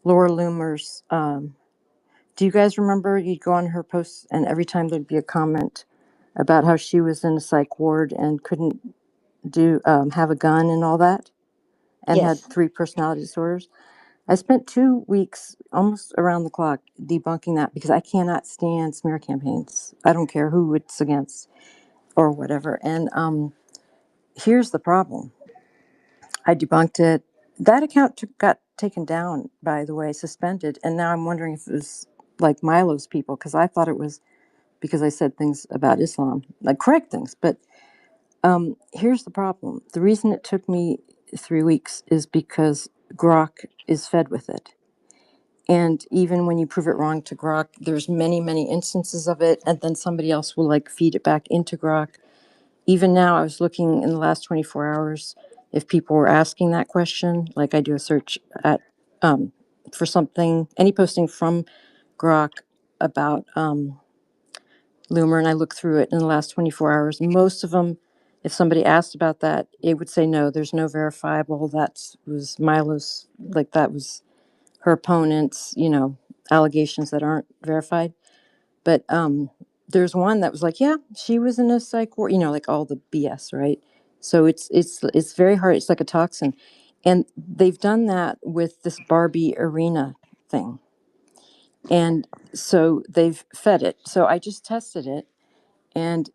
Laura Loomer's. Do you guys remember you'd go on her posts and every time there'd be a comment about how she was in a psych ward and couldn't do have a gun and all that, and had Yes. 3 personality disorders? I spent 2 weeks almost around the clock debunking that because I cannot stand smear campaigns. I don't care who it's against or whatever. And here's the problem. I debunked it. That account got taken down, by the way, suspended. And now I'm wondering if it was like Milo's people, because I thought it was because I said things about Islam, like correct things. But here's the problem. The reason it took me 3 weeks is because Grok is fed with it. And even when you prove it wrong to Grok, there's many, many instances of it. And then somebody else will like feed it back into Grok. Even now, I was looking in the last 24 hours if people were asking that question. Like I do a search at for something, any posting from Grok about Loomer, and I look through it in the last 24 hours. Most of them, if somebody asked about that, it would say no, there's no verifiable. That was Milo's, like that was her opponent's, allegations that aren't verified. But there's one that was like, yeah, she was in a psych ward, like all the BS, right? So it's very hard. It's like a toxin, and they've done that with this Barbie arena thing, and so they've fed it. So I just tested it, and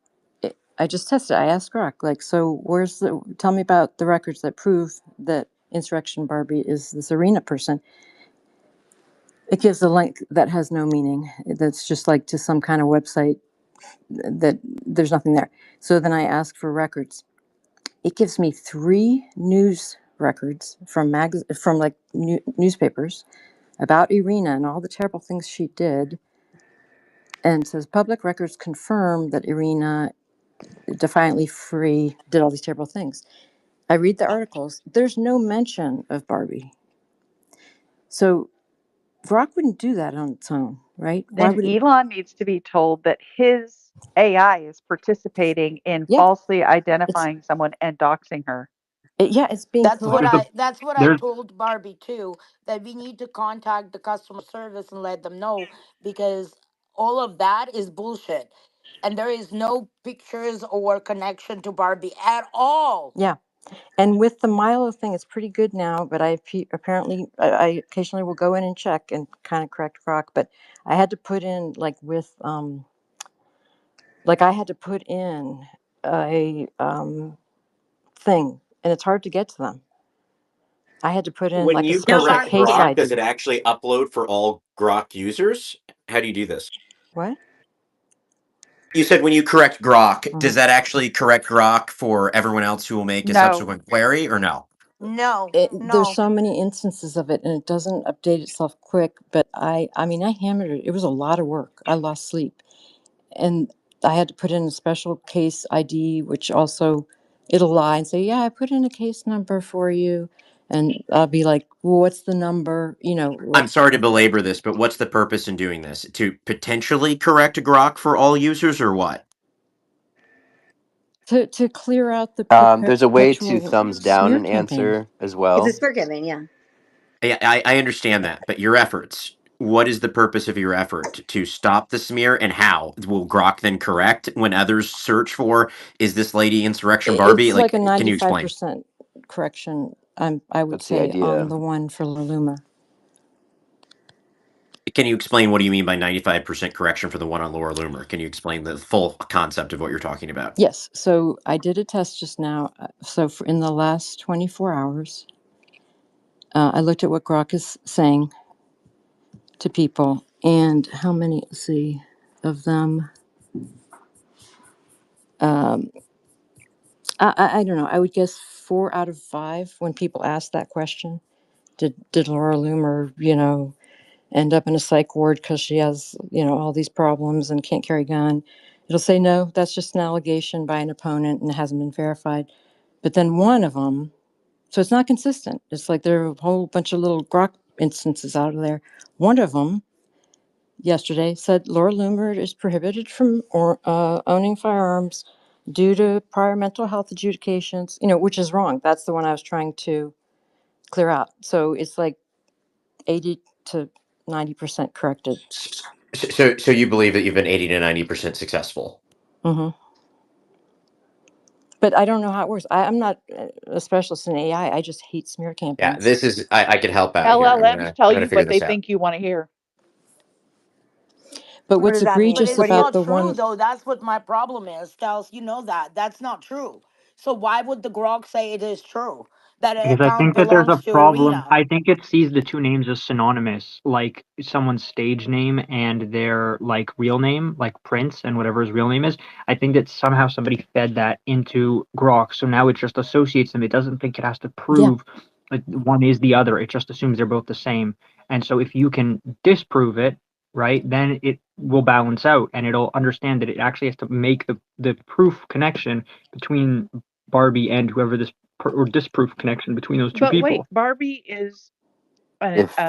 I just tested. I asked Grok, like, so tell me about the records that prove that Insurrection Barbie is this arena person. It gives a link that has no meaning. That's just like to some kind of website that there's nothing there. So then I ask for records. It gives me 3 news records from newspapers about Irina and all the terrible things she did, and says public records confirm that Irina, defiantly free, did all these terrible things. I read the articles. There's no mention of Barbie. So Grok wouldn't do that on its own, right? Why Then would it? Elon needs to be told that his AI is participating in Yeah, falsely it's identifying someone and doxing her. yeah, it's being That's what collected. There's a I there's told Barbie too, that we need to contact the customer service and let them know, because all of that is bullshit. And there is no pictures or connection to Barbie at all. Yeah. And with the Milo thing, it's pretty good now. But apparently, I occasionally will go in and check and kind of correct Grok. But I had to put in I had to put in a thing, and it's hard to get to them. I had to put in When like a you No, special correct case Grok, does ID. it actually upload for all Grok users? How do you do this? What? You said when you correct Grok, Mhm. does that actually correct Grok for everyone else who will make a No. subsequent query or no? no, There's no. so many instances of it, and it doesn't update itself quick. But I mean, I hammered it. It was a lot of work. I lost sleep, and I had to put in a special case ID, which also it'll lie and say, "Yeah, I put in a case number for you," and I'll be like, "Well, what's the number?" I'm sorry to belabor this, but what's the purpose in doing this? To potentially correct Grok for all users or what? to clear out the There's a way to perpetual thumbs down smear an campaign. answer as It's a well. smear campaign, yeah. I understand that, but your efforts. What is the purpose of your effort to stop the smear, and how will Grok then correct when others search for is this lady Insurrection Barbie? It's like a Like, can you explain? 95% correction. I would That's the say on idea. the one for Luma. Can you explain what do you mean by 95% correction for the one on Laura Loomer? Can you explain the full concept of what you're talking about? Yes. So I did a test just now. In the last 24 hours, I looked at what Grok is saying to people, and how many, let's see, of them. Um, I don't know. I would guess 4 out of 5 when people ask that question. Did Laura Loomer, end up in a psych ward because she has, all these problems and can't carry a gun? It'll say, no, that's just an allegation by an opponent and it hasn't been verified. But then one of them, so it's not consistent. It's like there are a whole bunch of little Grok instances out of there. One of them yesterday said Laura Loomer is prohibited from owning firearms due to prior mental health adjudications, which is wrong. That's the one I was trying to clear out. So it's like 80 to 90% corrected. So you believe that you've been 80 to 90% successful? Hmm. But I don't know how it works. I'm not a specialist in AI. I just hate smear Yeah, campaigns. this is I could help out here. LLMs I'm tell gonna you figure what they this out. think you want to hear. But What what's does that mean? But egregious it's What do you? about not the true, one? though. That's what my problem is, Stels. You know that. That's not true. So why would the Grok say it is true that an Because I account think that there's a belongs to problem. Arena? I think it sees the two names as synonymous, like someone's stage name and their like real name, like Prince and whatever his real name is. I think that somehow somebody fed that into Grok, so now it just associates them. It doesn't think it has to Yeah. prove like one is the other. It just assumes they're both the same. And so if you can disprove it, right, then it will balance out and it'll understand that it actually has to make the proof connection between Barbie and whoever this or disproof connection between those two But wait, people. Barbie is a If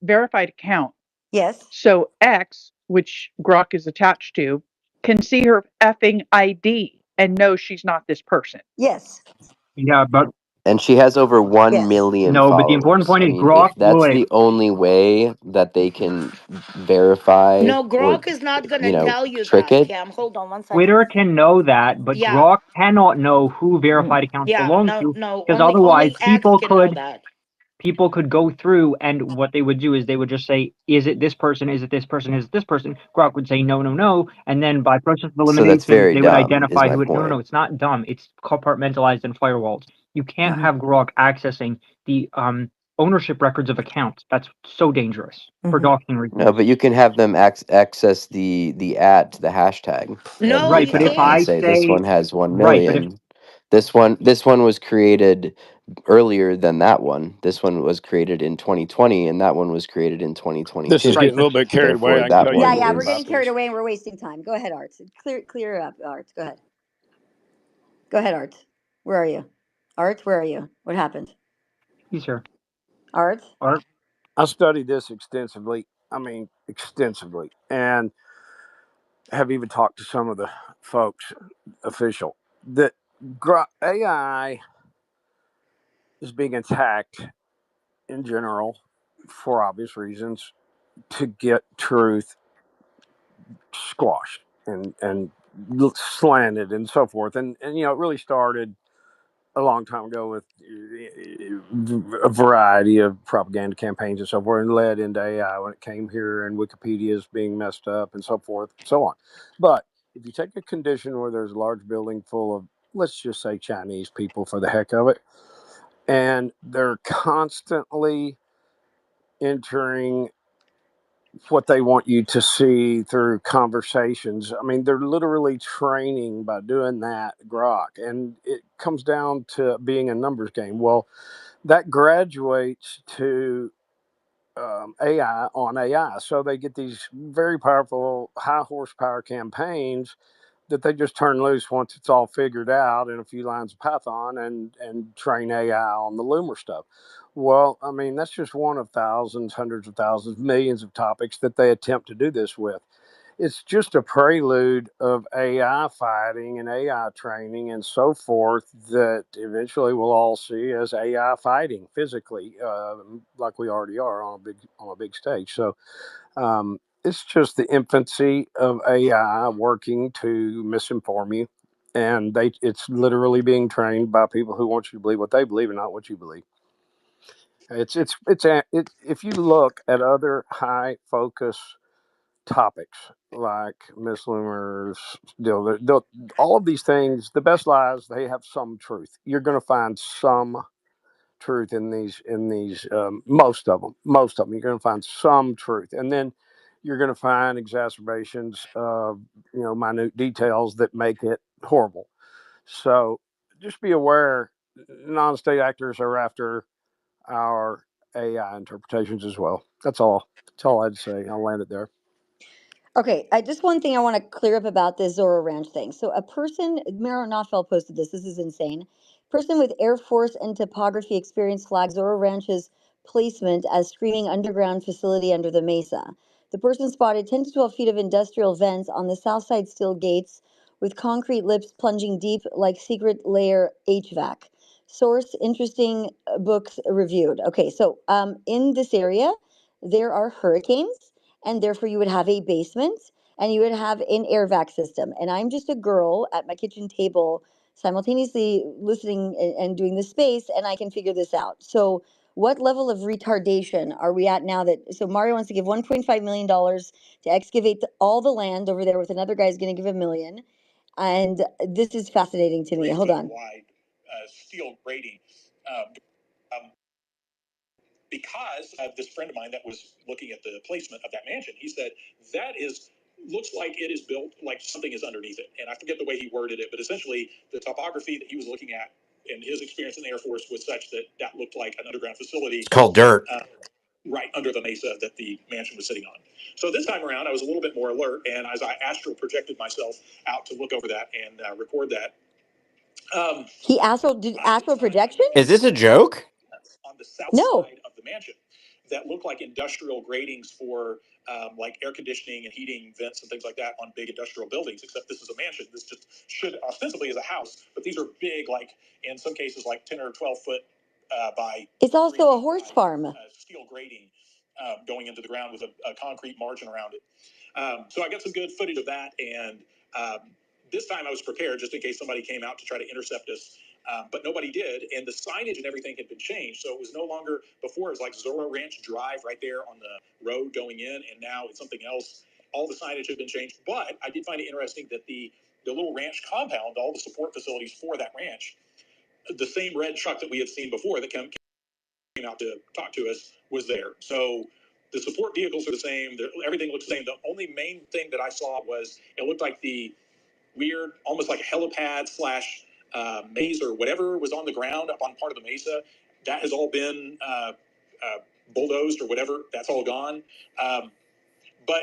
verified account. Yes. So X, which Grok is attached to, can see her effing ID and know she's not this person. Yes. Yeah, but and she has over 1 Yes. million no, but the important followers. point I is mean, Grok. if that's the only way that they can verify No, or, Grok is not going to tell you trick that, it, Cam. Hold on one second. Twitter can know that, but Yeah, Grok cannot know who Mm. verified accounts yeah. belong No, to, no. because otherwise Only X can know that. people could go through and what they would do is they would just say, is it this person? Is it this person? Is it this person? Grok would say no, no, no. And then by process of so that's elimination, very they would dumb, is identify my who it. No, no, point. no. It's not dumb. It's compartmentalized and firewalled. You can't Hmm. have Grok accessing the ownership records of accounts. That's so dangerous for Hmm. doxing No, reasons. but you can have them access the hashtag, No, Right, you but if and I can't. say this say one has 1 right, but if million. This one was created earlier than that one. This one was created in 2020, and that one was created in This is 2022. right, getting a but little bit carried away. Therefore, I can that tell you a Yeah, one little yeah. bit We're about getting is carried this. away and we're wasting time. Go ahead, Art. Clear up, Art. Go ahead. Go ahead, Art. Where are you? Art, where are you? What happened? he's here. Art? Or I studied this extensively. I mean, extensively, and have even talked to some of the folks official that AI is being attacked in general for obvious reasons to get truth squashed and slanted and so forth. And it really started a long time ago with a variety of propaganda campaigns and so forth, and led into AI when it came here, and Wikipedia is being messed up and so forth, and so on. But if you take a condition where there's a large building full of, let's just say, Chinese people for the heck of it, and they're constantly entering what they want you to see through conversations. I mean, they're literally training by doing that grok, and it comes down to being a numbers game. Well, that graduates to AI on AI. So they get these very powerful, high horsepower campaigns that they just turn loose once it's all figured out in a few lines of Python and train AI on the Loomer stuff. Well, I mean, that's just one of thousands, hundreds of thousands, millions of topics that they attempt to do this with. It's just a prelude of AI fighting and AI training and so forth that eventually we'll all see as AI fighting physically, like we already are on a big stage. So it's just the infancy of AI working to misinform you, and it's literally being trained by people who want you to believe what they believe and not what you believe. If you look at other high focus topics like misnomers, all of these things, the best lies, they have some truth. You're going to find some truth in these most of them you're going to find some truth, and then you're going to find exacerbations of minute details that make it horrible. So just be aware, non-state actors are after our AI interpretations as well. That's all I'd say. I'll land it there. Okay, just one thing I want to clear up about this Zorro Ranch thing. So a person, Mara Notfeld posted this. This is insane. Person with Air Force and topography experience flags Zorro Ranch's placement as screaming underground facility under the mesa. The person spotted 10 to 12 feet of industrial vents on the south side steel gates with concrete lips plunging deep like secret layer HVAC. Source, interesting books reviewed. Okay, so in this area, there are hurricanes, and therefore you would have a basement and you would have an air vac system. And I'm just a girl at my kitchen table simultaneously listening and doing the space, and I can figure this out. So what level of retardation are we at now that, so Mario wants to give $1.5 million to excavate all the land over there with another guy's going to give $1 million. And this is fascinating to me. Hold on. Wide, steel grating. Um, because of this friend of mine that was looking at the placement of that mansion, he said that is looks like it is built like something is underneath it. And I forget the way he worded it, but essentially the topography that he was looking at and his experience in the Air Force was such that that looked like an underground facility. It's called dirt. Right under the mesa that the mansion was sitting on. So this time around, I was a little bit more alert, and as I astral projected myself out to look over that and record that. He astral did astral projection? Is this a joke? On the south side of the mansion that looked like industrial gratings for like air conditioning and heating vents and things like that on big industrial buildings, except this is a mansion. This just should ostensibly is a house, but these are big, like in some cases like 10 or 12 foot by. It's also a horse farm. Steel grating going into the ground with a concrete margin around it. So I got some good footage of that, and this time I was prepared just in case somebody came out to try to intercept us. But nobody did, and the signage and everything had been changed. So it was no longer, before it was like Zorro Ranch Drive right there on the road going in, and now it's something else. All the signage had been changed, but I did find it interesting that the little ranch compound, all the support facilities for that ranch, the same red truck that we had seen before that came out to talk to us was there. So the support vehicles are the same. Everything looks the same. The only main thing that I saw was it looked like the weird, almost like a helipad slash maze or whatever was on the ground up on part of the mesa. That has all been bulldozed or whatever. That's all gone. But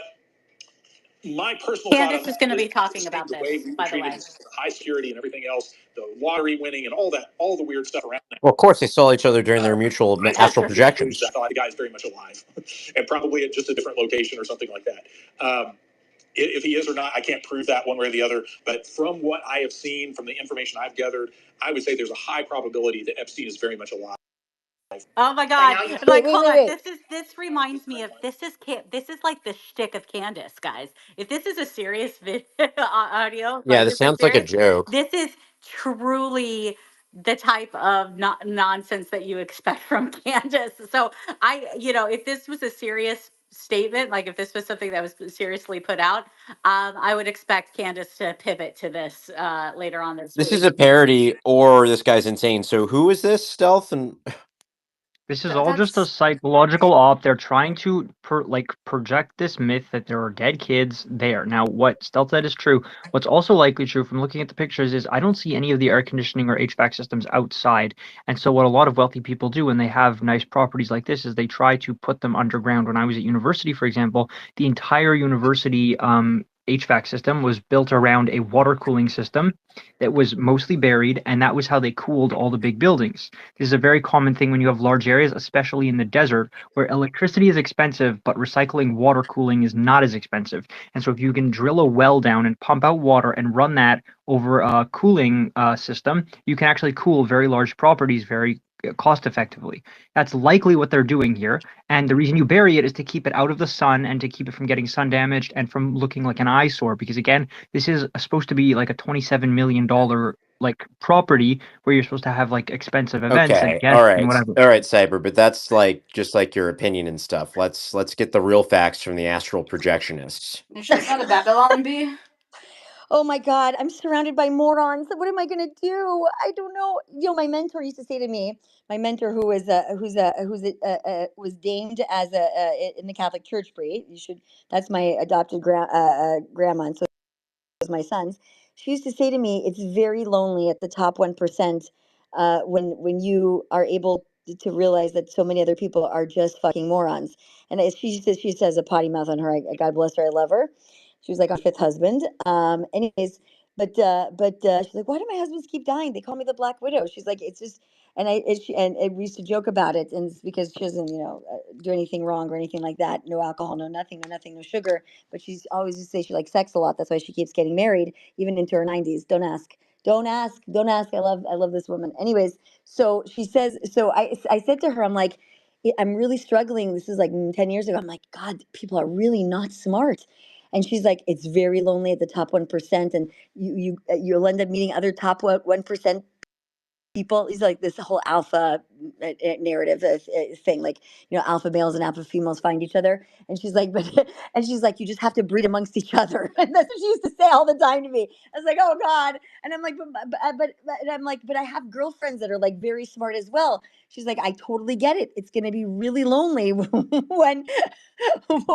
my personal thought on Candace is that going to is be talking the about way this, we were by the treated, way. the high security and everything else, the lottery winning and all that, all the weird stuff around that. Well, of course, they saw each other during their mutual astral I projections. thought the guy's very much alive and probably at just a different location or something like that. If he is or not, I can't prove that one way or the other. But from what I have seen, from the information I've gathered, I would say there's a high probability that Epstein is very much alive. Oh my By God! now, you Like, wait, hold wait, on. wait. This reminds me of this is like the shtick of Candace, guys. If this is a serious audio, Yeah, like this this is sounds like a serious. joke. This is truly the type of nonsense that you expect from Candace. So if this was a serious statement, like if this was something that was seriously put out, I would expect Candace to pivot to this later on this This week. is a parody, or this guy's insane. So who is this Stealth? And This is all just a That's psychological op. They're trying to project this myth that there are dead kids there. Now, what Stealth said is true. What's also likely true from looking at the pictures is I don't see any of the air conditioning or HVAC systems outside. And so what a lot of wealthy people do when they have nice properties like this is they try to put them underground. When I was at university, for example, the entire university HVAC system was built around a water cooling system that was mostly buried, and that was how they cooled all the big buildings. This is a very common thing when you have large areas, especially in the desert, where electricity is expensive, but recycling water cooling is not as expensive. And so if you can drill a well down and pump out water and run that over a cooling system, you can actually cool very large properties very cost effectively. That's likely what they're doing here. And the reason you bury it is to keep it out of the sun and to keep it from getting sun damaged and from looking like an eyesore. Because again, this is supposed to be like a $27 million like property where you're supposed to have like expensive events and okay, guests and whatever. all right, Cyber. But that's like just like your opinion and stuff. Let's get the real facts from the astral projectionists. you sure it's not a Babylon Bee? Oh my God, I'm surrounded by morons. What am I gonna do? I don't know. My mentor used to say to me, my mentor who was was deemed as in the Catholic Church, Brie. You should. That's my adopted grandma, and so was my son's. She used to say to me, "It's very lonely at the top 1%, when you are able to realize that so many other people are just fucking morons." And she says a potty mouth on her. God bless her. I love her. She was like our fifth husband. Anyways, but she's like, "Why do my husbands keep dying? They call me the Black Widow." She's like, "It's just." And we used to joke about it, and it's because she doesn't, do anything wrong or anything like that. No alcohol, no nothing, no nothing, no sugar. But she's always used to say she likes sex a lot. That's why she keeps getting married, even into her 90s. Don't ask. Don't ask. Don't ask. I love this woman. Anyways, so she says. So I said to her, I'm like, I'm really struggling. This is like 10 years ago. I'm like, God, people are really not smart. And she's like, it's very lonely at the top 1%. And you'll end up meeting other top 1% people. He's like this whole alpha narrative thing, like, alpha males and alpha females find each other. And she's like, but and she's like, you just have to breed amongst each other. And that's what she used to say all the time to me. I was like, oh God. And I'm like, and I'm like, but I have girlfriends that are like very smart as well. She's like, I totally get it. It's going to be really lonely when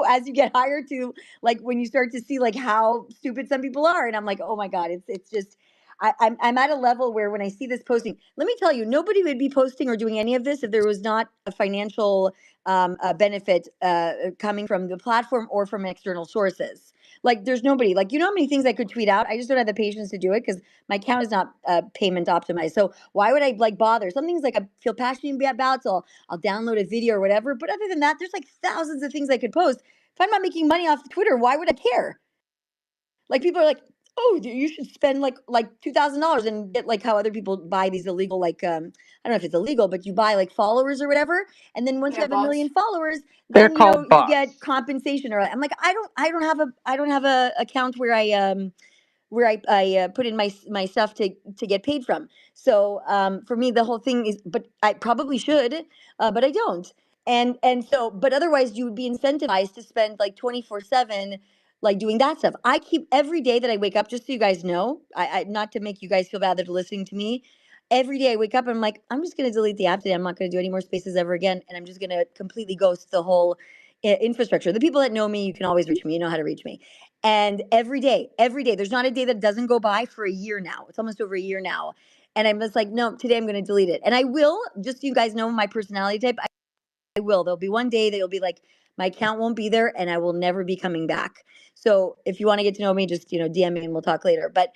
as you get higher to, like, when you start to see like how stupid some people are. And I'm like, oh my God, it's just, I'm at a level where when I see this posting, let me tell you, nobody would be posting or doing any of this if there was not a financial benefit coming from the platform or from external sources. Like, there's nobody, like, how many things I could tweet out? I just don't have the patience to do it because my account is not payment optimized. So why would I like bother? Some things like I feel passionate about, so I'll download a video or whatever. But other than that, there's like thousands of things I could post. If I'm not making money off Twitter, why would I care? Like, people are like, oh, you should spend like $2,000 and get, like, how other people buy these illegal, like, I don't know if it's illegal, but you buy like followers or whatever, and then once you Yeah, have a bots. million followers, They're then called you get bots. compensation. Or I'm like, I don't have a account where I put in my stuff to get paid from. So for me, the whole thing is, but I probably should, but I don't. And so, but otherwise, you would be incentivized to spend like 24/7, like, doing that stuff. I keep every day that I wake up, just so you guys know, I not to make you guys feel bad that are listening to me. Every day I wake up and I'm like, I'm just gonna delete the app today. I'm not gonna do any more spaces ever again, and I'm just gonna completely ghost the whole infrastructure. The people that know me, you can always reach me. You know how to reach me. And every day, there's not a day that doesn't go by for a year now. It's almost over a year now. And I'm just like, no, today I'm going to delete it. And I will, just so you guys know my personality type, I will. There'll be one day that you'll be like, my account won't be there and I will never be coming back. So if you want to get to know me, just, DM me and we'll talk later. But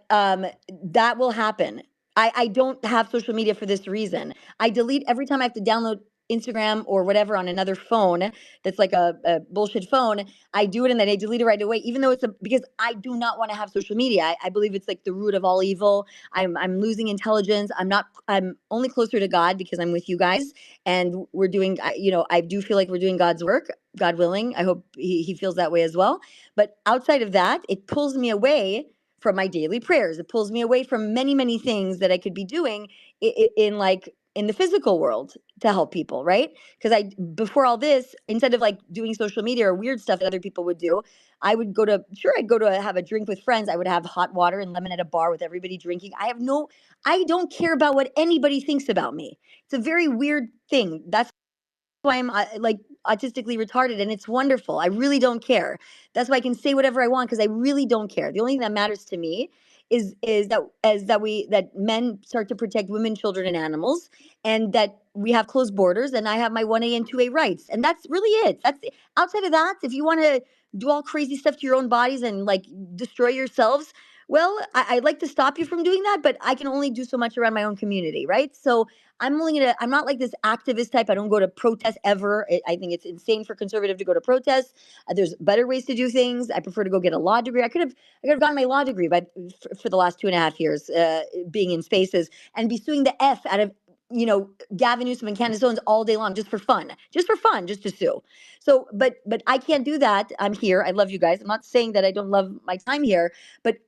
that will happen. I don't have social media for this reason. I delete every time I have to download Instagram or whatever on another phone that's like a bullshit phone. I do it and then I delete it right away, even though because I do not want to have social media. I believe it's like the root of all evil. I'm losing intelligence. I'm only closer to God because I'm with you guys and we're doing, I do feel like we're doing God's work, God willing. I hope he feels that way as well. But outside of that, it pulls me away from my daily prayers. It pulls me away from many, many things that I could be doing in the physical world to help people, right? Because before all this, instead of like doing social media or weird stuff that other people would do, I'd go to have a drink with friends. I would have hot water and lemon at a bar with everybody drinking. I don't care about what anybody thinks about me. It's a very weird thing. That's why I'm like autistically retarded, and it's wonderful. I really don't care. That's why I can say whatever I want because I really don't care. The only thing that matters to me is that men start to protect women, children, and animals, and that we have closed borders, and I have my 1A and 2A rights, and that's really it. That's outside of that. If you want to do all crazy stuff to your own bodies and like destroy yourselves, well, I'd like to stop you from doing that, but I can only do so much around my own community, right? So I'm not like this activist type. I don't go to protest ever. I think it's insane for conservative to go to protests. There's better ways to do things. I prefer to go get a law degree. I could have gotten my law degree for the last 2.5 years, being in spaces and be suing the F out of, Gavin Newsom and Candace Owens all day long, just for fun, just to sue. So, but I can't do that. I'm here. I love you guys. I'm not saying that I don't love my time here, but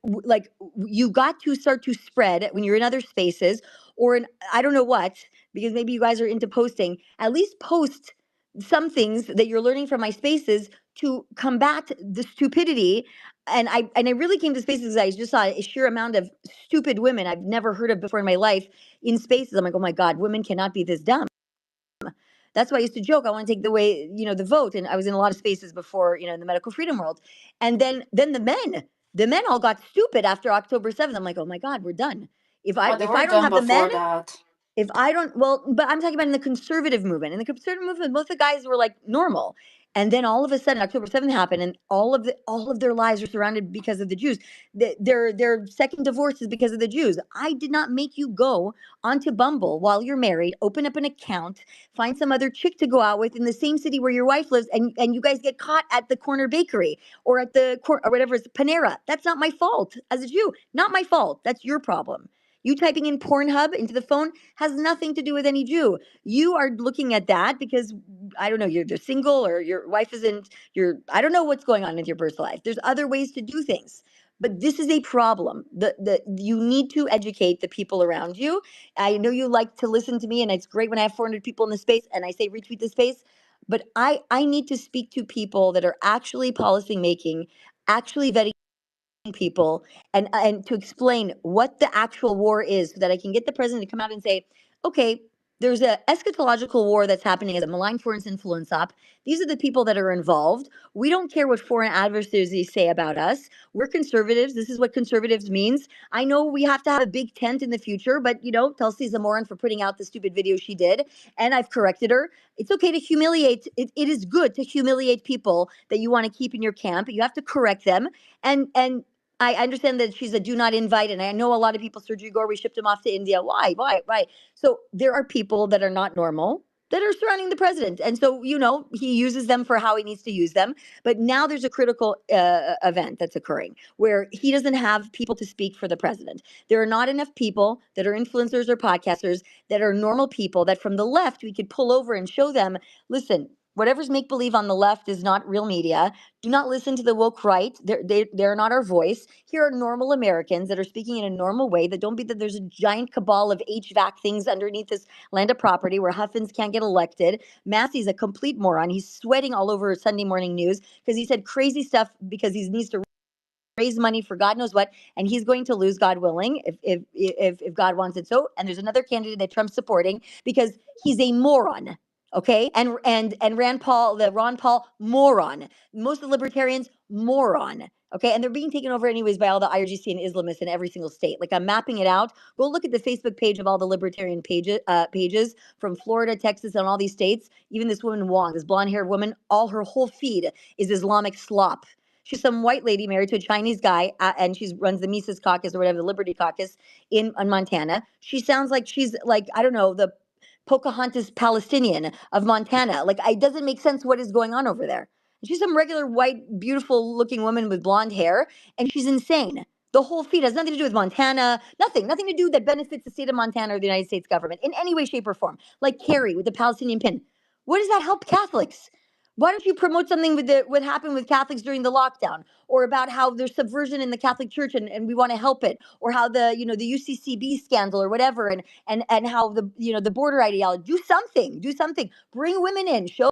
you got to start to spread when you're in other spaces or in, I don't know what, because maybe you guys are into posting, at least post some things that you're learning from my spaces to combat the stupidity. And I really came to spaces because I just saw a sheer amount of stupid women I've never heard of before in my life in spaces. I'm like, oh my God, women cannot be this dumb. That's why I used to joke, I want to take the vote. And I was in a lot of spaces before, in the medical freedom world. And then the men all got stupid after October 7th. I'm like, oh my God, we're done. If I Oh, they if were I don't done have the men, before that. if I don't, well, but I'm talking about in the conservative movement. In the conservative movement, most of the guys were like normal. And then all of a sudden, October 7th happened, and all of their lives are surrounded because of the Jews. Their second divorce is because of the Jews. I did not make you go onto Bumble while you're married, open up an account, find some other chick to go out with in the same city where your wife lives, and you guys get caught at the corner bakery or at the or whatever it's Panera. That's not my fault as a Jew. Not my fault. That's your problem. You typing in Pornhub into the phone has nothing to do with any Jew. You are looking at that because I don't know, you're just single or your wife isn't, I don't know what's going on with your personal life. There's other ways to do things. But this is a problem. You need to educate the people around you. I know you like to listen to me, and it's great when I have 400 people in the space and I say retweet the space. But I need to speak to people that are actually policy making, actually vetting people, and to explain what the actual war is so that I can get the president to come out and say, okay, there's a eschatological war that's happening as a malign foreign influence op. These are the people that are involved. We don't care what foreign adversaries say about us. We're conservatives. This is what conservatives means. I know we have to have a big tent in the future, but Tulsi's a moron for putting out the stupid video she did, and I've corrected her. It's okay to humiliate. It is good to humiliate people that you want to keep in your camp. You have to correct them, and I understand that she's a do not invite, and I know a lot of people, Sergio Gore, we shipped him off to India. Why? Why? So there are people that are not normal that are surrounding the president. And so, he uses them for how he needs to use them. But now there's a critical event that's occurring where he doesn't have people to speak for the president. There are not enough people that are influencers or podcasters that are normal people that from the left we could pull over and show them, listen, whatever's make believe on the left is not real media. Do not listen to the woke right. They're not our voice. Here are normal Americans that are speaking in a normal way, that don't be that there's a giant cabal of HVAC things underneath this landed property where Huffins can't get elected. Massey's a complete moron. He's sweating all over Sunday morning news because he said crazy stuff because he needs to raise money for God knows what, and he's going to lose, God willing, if God wants it so. And there's another candidate that Trump's supporting because he's a moron. Okay, and Ron Paul moron. Most of the libertarians moron. Okay, and they're being taken over anyways by all the IRGC and Islamists in every single state. Like I'm mapping it out. Go look at the Facebook page of all the libertarian pages from Florida, Texas, and all these states. Even this woman Wong, this blonde-haired woman, all her whole feed is Islamic slop. She's some white lady married to a Chinese guy, and she runs the Mises Caucus or whatever, the Liberty Caucus in Montana. She sounds like she's like, I don't know, the Pocahontas Palestinian of Montana. Like, it doesn't make sense what is going on over there. She's some regular white, beautiful looking woman with blonde hair, and she's insane. The whole feed has nothing to do with Montana, nothing to do that benefits the state of Montana or the United States government in any way, shape, or form. Like Carrie with the Palestinian pin. What does that help Catholics? Why don't you promote something with what happened with Catholics during the lockdown, or about how there's subversion in the Catholic Church and we want to help it, or how the the UCCB scandal or whatever, and how the border ideology. Do something. Bring women in. Show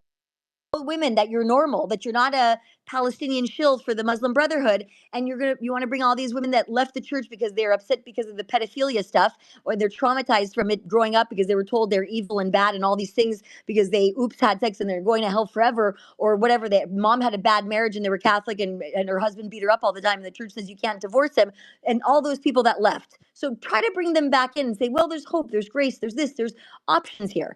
women that you're normal, that you're not a Palestinian shield for the Muslim Brotherhood, and you want to bring all these women that left the church because they're upset because of the pedophilia stuff, or they're traumatized from it growing up because they were told they're evil and bad and all these things because they had sex and they're going to hell forever, or whatever. Their mom had a bad marriage and they were Catholic, and her husband beat her up all the time and the church says you can't divorce him, and all those people that left. So try to bring them back in and say, well, there's hope, there's grace, there's options here.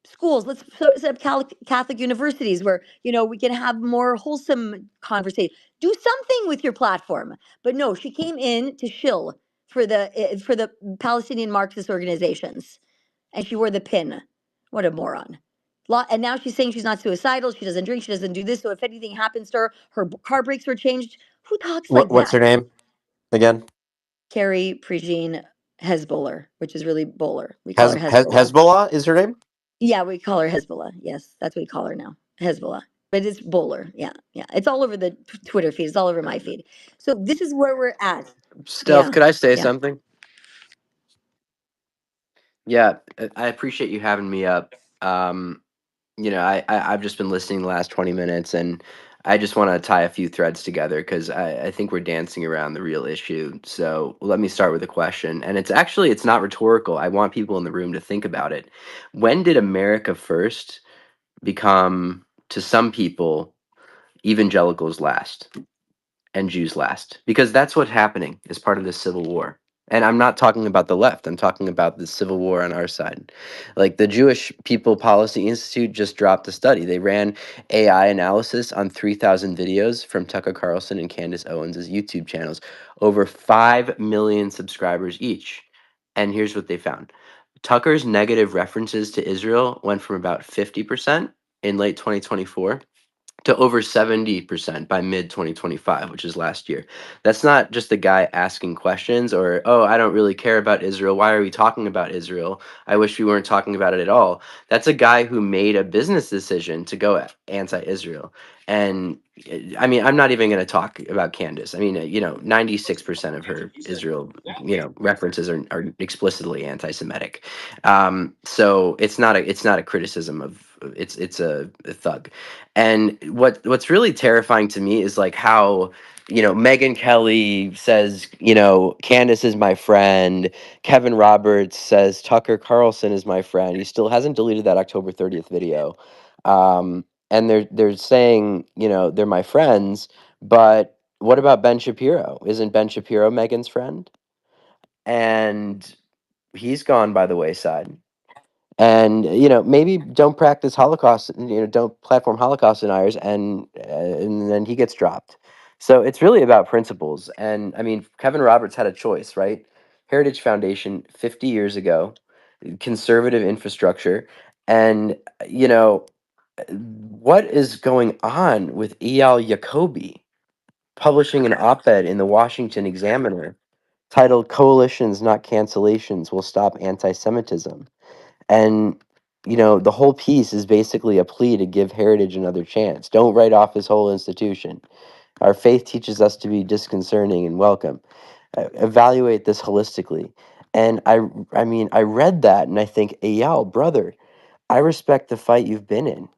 Schools, let's set up Catholic universities where we can have more wholesome conversation. Do something with your platform. But no, she came in to shill for the Palestinian Marxist organizations, and she wore the pin. What a moron. And now she's saying she's not suicidal, she doesn't drink, she doesn't do this, so if anything happens to her, her car brakes were changed. Who talks like What's her that? name again? Carrie Prejean HeZboller, which is really bowler. We call her Hezbollah. Hezbollah is her name. Yeah, we call her Hezbollah. Yes, that's what we call her now, Hezbollah. But it's Bowler. Yeah, yeah. It's all over the Twitter feed. It's all over my feed. So this is where we're at. Stealth, Yeah, could I say yeah. something? Yeah, I appreciate you having me up. I've just been listening the last 20 minutes, and I just want to tie a few threads together because I think we're dancing around the real issue. So let me start with a question, and it's not rhetorical. I want people in the room to think about it. When did America first become, to some people, evangelicals last and Jews last? Because that's what's happening as part of this civil war. And I'm not talking about the left. I'm talking about the civil war on our side. Like the Jewish People Policy Institute just dropped a study. They ran AI analysis on 3,000 videos from Tucker Carlson and Candace Owens' YouTube channels, over 5 million subscribers each. And here's what they found. Tucker's negative references to Israel went from about 50% in late 2024 to over 70% by mid 2025, which is last year. That's not just a guy asking questions or, oh, I don't really care about Israel. Why are we talking about Israel? I wish we weren't talking about it at all. That's a guy who made a business decision to go anti Israel. And I mean, I'm not even going to talk about Candace. I mean, 96% of her Israel, references are explicitly anti-Semitic. So it's not a criticism of it's a thug. And what's really terrifying to me is like how, Megan Kelly says, Candace is my friend. Kevin Roberts says Tucker Carlson is my friend. He still hasn't deleted that October 30th video. And they're saying, they're my friends, but what about Ben Shapiro? Isn't Ben Shapiro Megan's friend? And he's gone by the wayside. And maybe don't practice Holocaust, don't platform Holocaust deniers, and then he gets dropped. So it's really about principles. And I mean, Kevin Roberts had a choice, right? Heritage Foundation 50 years ago, conservative infrastructure, and what is going on with Eyal Jacobi publishing an op-ed in the Washington Examiner titled "Coalitions, Not Cancellations, Will Stop Anti-Semitism." And, the whole piece is basically a plea to give Heritage another chance. Don't write off this whole institution. Our faith teaches us to be disconcerting and welcome. Evaluate this holistically. And I mean, I read that and I think, Eyal, brother, I respect the fight you've been in.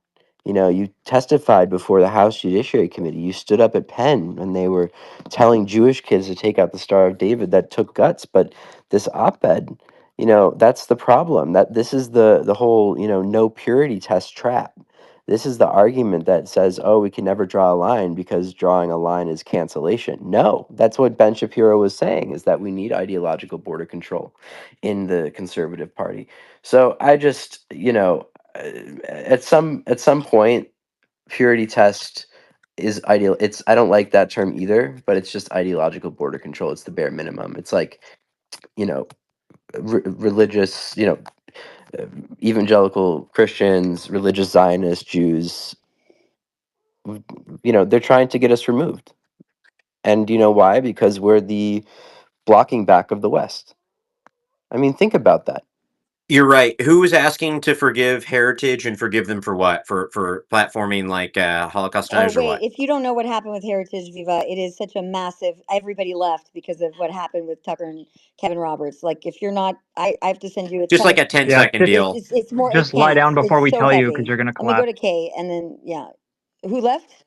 You testified before the House Judiciary Committee. You stood up at Penn when they were telling Jewish kids to take out the Star of David. That took guts. But this op-ed, that's the problem. That this is the whole, no purity test trap. This is the argument that says, oh, we can never draw a line because drawing a line is cancellation. No, that's what Ben Shapiro was saying, is that we need ideological border control in the conservative party. So I just, at some point, purity test is ideal. I don't like that term either, but it's just ideological border control. It's the bare minimum. It's like, you know, religious, uh, evangelical Christians, religious Zionist Jews, they're trying to get us removed. And do you know why? Because we're the blocking back of the West. I mean, think about that. You're right. Who was asking to forgive Heritage and forgive them for what? For platforming like Holocaust Oh deniers or wait, what? if you don't know what happened with Heritage Viva, it is such a massive. Everybody left because of what happened with Tucker and Kevin Roberts. Like, if you're not, I have to send you a Just like ton. a 10 Yeah, second just deal. It's more. It's just lie Ken. down before It's we so tell you because heavy. you're gonna Let me go collapse. to Kay, and then yeah, who left?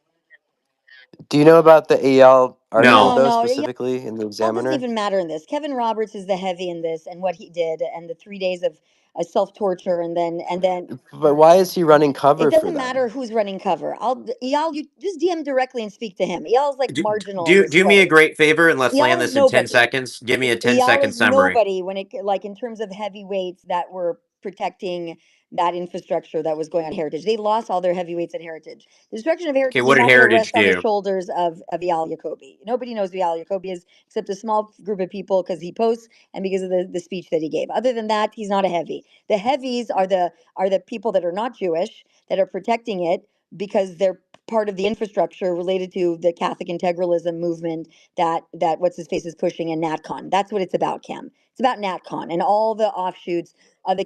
Do you know about the AL article, No, No. though, no, yeah, specifically in the all doesn't Examiner? even matter in this. Kevin Roberts is the heavy in this, and what he did, and the 3 days of self torture, and then But why is he running cover it for doesn't them? matter who's running cover. Y'all, you just DM directly and speak to him. Y'all's like Do, marginal in do this do me a play. great favor and let's Y'all land is this in 10 nobody. seconds. Give me a 10 Y'all second is summary. nobody when it like in terms of heavyweights that were protecting that infrastructure that was going on Heritage. They lost all their heavyweights at Heritage. The destruction of Okay, Heritage is what did not going to Heritage rest on the do? shoulders of Eyal Jacobi. Nobody knows who Eyal Jacobi is except a small group of people because he posts and because of the speech that he gave. Other than that, he's not a heavy. The heavies are the people that are not Jewish that are protecting it because they're part of the infrastructure related to the Catholic integralism movement that what's his face is pushing in NatCon. That's what it's about, Cam. It's about NatCon and all the offshoots of the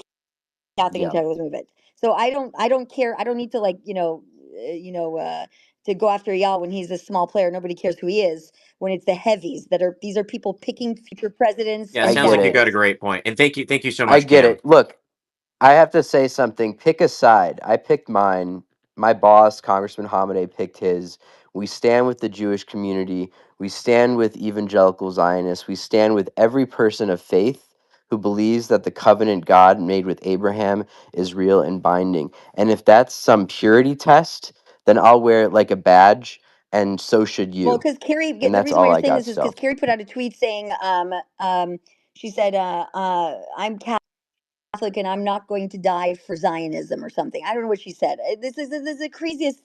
Catholic Yeah, integralism movement. So I don't care. I don't need to like to go after Yal when he's a small player. Nobody cares who he is. When it's the heavies that are these are people picking future presidents Yeah, it I and sounds get like you it. got a cabinet. great point. And thank you so I much, get Cam. it. Look, I have to say something. Pick a side. I picked mine. My boss, Congressman Hamadeh, picked his. We stand with the Jewish community. We stand with evangelical Zionists. We stand with every person of faith who believes that the covenant God made with Abraham is real and binding. And if that's some purity test, then I'll wear it like a badge, and so should Well, you. because Carrie, And the that's reason why all you're I saying got. this is because So Carrie put out a tweet saying, she said, I'm Catholic and I'm not going to die for Zionism or something. I don't know what she said. This is the craziest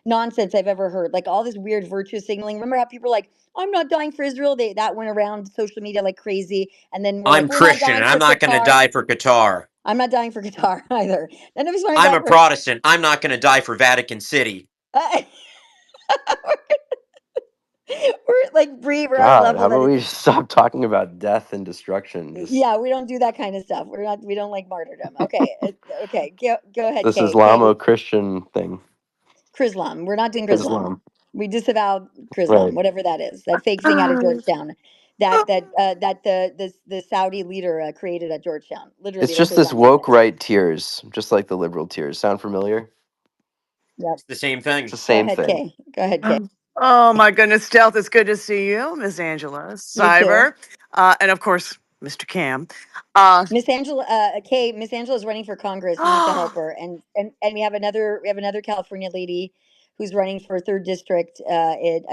nonsense I've ever heard. Like all this weird virtue signaling. Remember how people are like, I'm not dying for Israel? That went around social media like crazy. And then we're like, I'm we're not Christian dying and for I'm not going to Qatar. die for Qatar. I'm not dying for Qatar either. None of us want to I'm die a for. Protestant. I'm not going to die for Vatican City. Uh, we're like Bree, we're on a God, how level that about we is, just stop talking about death and destruction? yeah, we don't do that kind of stuff. We don't like martyrdom. Okay, okay, go ahead, This Kay. Kay, Islamo-Christian thing. Chrislam. We're not doing Chrislam. Islam. We disavow Chrislam, Right. whatever that is. That fake thing out of Georgetown. That the Saudi leader created at Georgetown. Literally, It's that's just what this Bannon woke is. right tears, just like the liberal tears. Sound familiar? Yep. It's the same It's thing. the Go same ahead, thing. Kay. Go ahead, Kay. Oh my goodness, Stealth, it's good to see you, Miss Angela, You too. Cyber, and of course, Mr. Cam. Uh, Miss Angela is running for Congress. We need to help her, and we have another California lady who's running for third district in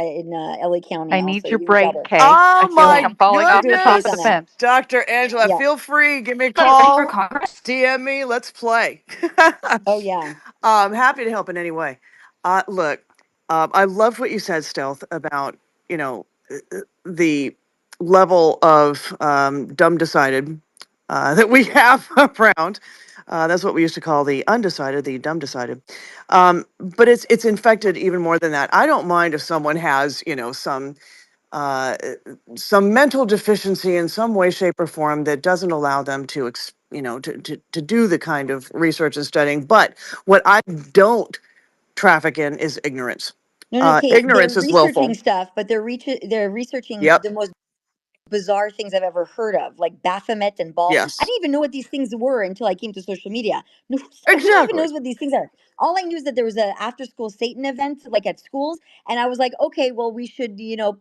LA County. I Also, need your you reach out break, to her. Kay. I oh feel like my Yeah, I'm falling we're off the doing top plays of on the goodness, that. fence. Dr. Angela, Yeah. feel free, give me a Anybody running for call, Congress? DM me, let's play. Oh yeah. I'm happy to help in any way. Look, I loved what you said, Stealth, about, you know, the level of dumb decided that we have around. That's what we used to call the undecided, the dumb decided. But it's infected even more than that. I don't mind if someone has, uh, some mental deficiency in some way, shape, or form that doesn't allow them to, to do the kind of research and studying. But what I don't traffic in is ignorance. No, no, Kate. They're Ignorance is researching willful. stuff, but they're researching Yep. the most bizarre things I've ever heard of, like Baphomet and Ball. I Yes. didn't even know what these things were until I came to social media. No, who even Exactly. knows what these things are? All I knew is that there was an after-school Satan event, like at schools, and I was like, okay, well, we should,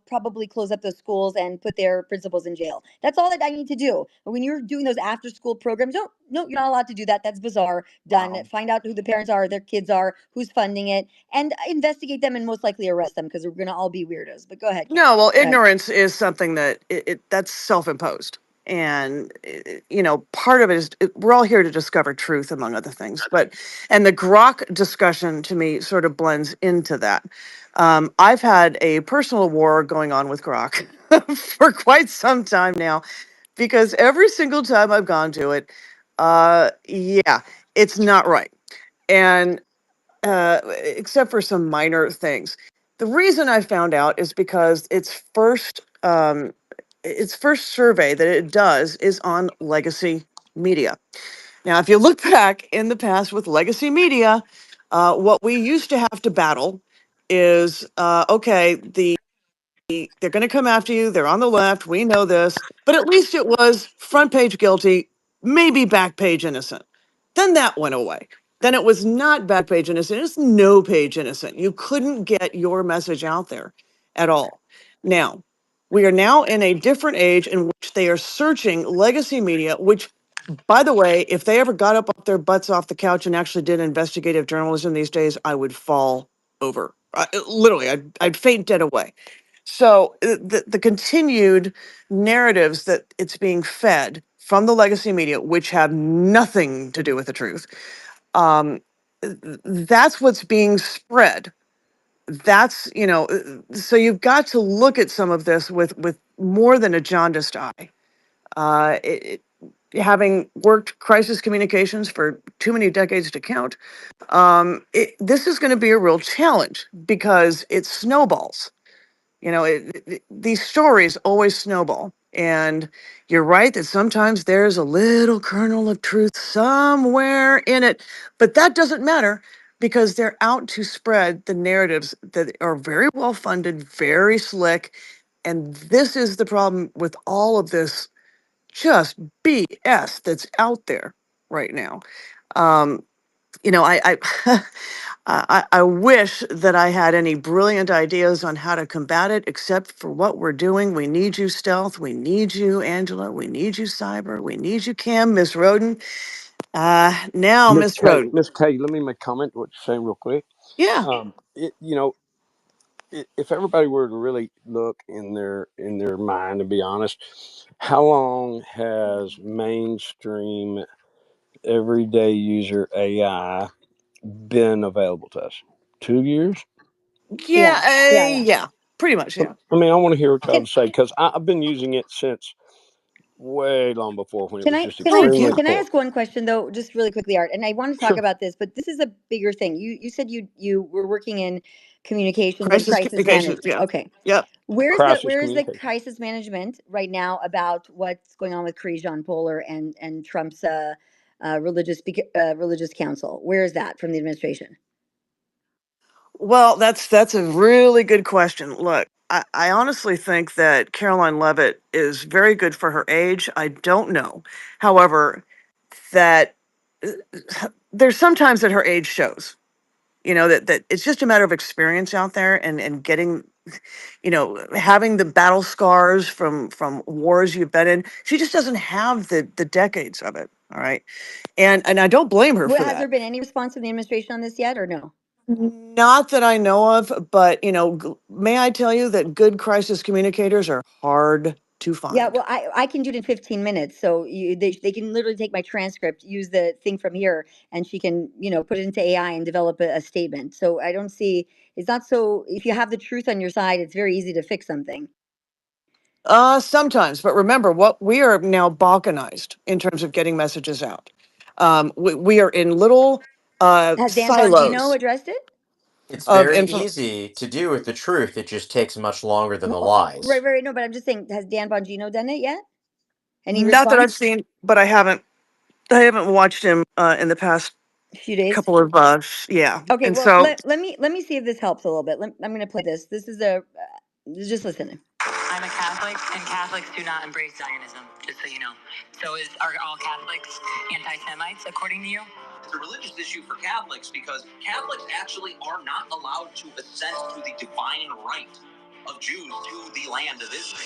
probably close up those schools and put their principals in jail. That's all that I need to do. But when you're doing those after-school programs, no, no, you're not allowed to do that. That's bizarre. Done. Wow. Find out who the parents are, their kids are, who's funding it, and investigate them and most likely arrest them because we're gonna all be weirdos. But go ahead, Kay. No, well, Go ahead. ignorance is something that that's self-imposed. And part of it is we're all here to discover truth, among other things. And the grok discussion to me sort of blends into that. I've had a personal war going on with grok for quite some time now, because every single time I've gone to it, yeah, it's not right. And except for some minor things. The reason I found out is because its first survey that it does is on legacy media. Now, if you look back in the past with legacy media, what we used to have to battle is okay, they're going to come after you. They're on the left. We know this, but at least it was front page guilty, maybe back page innocent. Then that went away. Then it was not back page innocent. It's no page innocent. You couldn't get your message out there at all. Now, we are now in a different age in which they are searching legacy media, which, by the way, if they ever got up off their butts off the couch and actually did investigative journalism these days, I would fall over. Literally, I'd faint dead away. So the continued narratives that it's being fed from the legacy media, which have nothing to do with the truth, um, that's what's being spread. That's so you've got to look at some of this with more than a jaundiced eye. Having worked crisis communications for too many decades to count, this is going to be a real challenge because it snowballs. These stories always snowball. And you're right that sometimes there's a little kernel of truth somewhere in it, but that doesn't matter because they're out to spread the narratives that are very well funded, very slick. And this is the problem with all of this just BS that's out there right now. Um, I I wish that I had any brilliant ideas on how to combat it, except for what we're doing. We need you, Stealth. We need you, Angela. We need you, Cyber. We need you, Kim, Miss Roden. Now, Miss Roden. Miss K, let me make a comment what you're saying real quick. Yeah. If everybody were to really look in their mind and be honest, how long has mainstream everyday user AI been available to us? 2 years? Yeah. Yeah, yeah, yeah. Yeah. Pretty much. Yeah. I mean, I want to hear what y'all Can have to say because I've been using it since way long before when it Can was I just can I extremely can I poor. ask one question though, just really quickly, Art? And I want to talk Sure. about this, but this is a bigger thing. You said you were working in communications and Crisis crisis communications. management. Yeah. Okay, Yep. Crisis where's the communication. crisis management right now about what's going on with Carrie Jean-Poller and Trump's religious council? Where is that from the administration? Well, that's a really good question. Look, I honestly think that Caroline Levitt is very good for her age. I don't know, however, that there's sometimes that her age shows. That it's just a matter of experience out there and getting, having the battle scars from wars you've been in. She just doesn't have the decades of it. All right, and I don't blame her Well, for has there that. been any response from the administration on this yet, or no? Not that I know of, but may I tell you that good crisis communicators are hard to Yeah, find. well, I can do it in 15 minutes. So they can literally take my transcript, use the thing from here, and she can, put it into AI and develop a statement. So I don't see, it's not so, if you have the truth on your side, it's very easy to fix something. Sometimes, but remember what we are now balkanized in terms of getting messages out. We are in little Has Dan Bongino silos addressed it? It's of very info. easy to do with the truth. It just takes much longer than the Right, lies. right, no, but I'm just saying, has Dan Bongino done it yet? Any Not that response? I've seen, but I haven't watched him in the past A few days. couple of yeah. Okay, And well, so let me see if this helps a little bit. I'm going to play this. This is just listen. I'm a Catholic, and Catholics do not embrace Zionism, just so you know. So are all Catholics anti-Semites, according to you? It's a religious issue for Catholics because Catholics actually are not allowed to assent to the divine right of Jews to the land of Israel.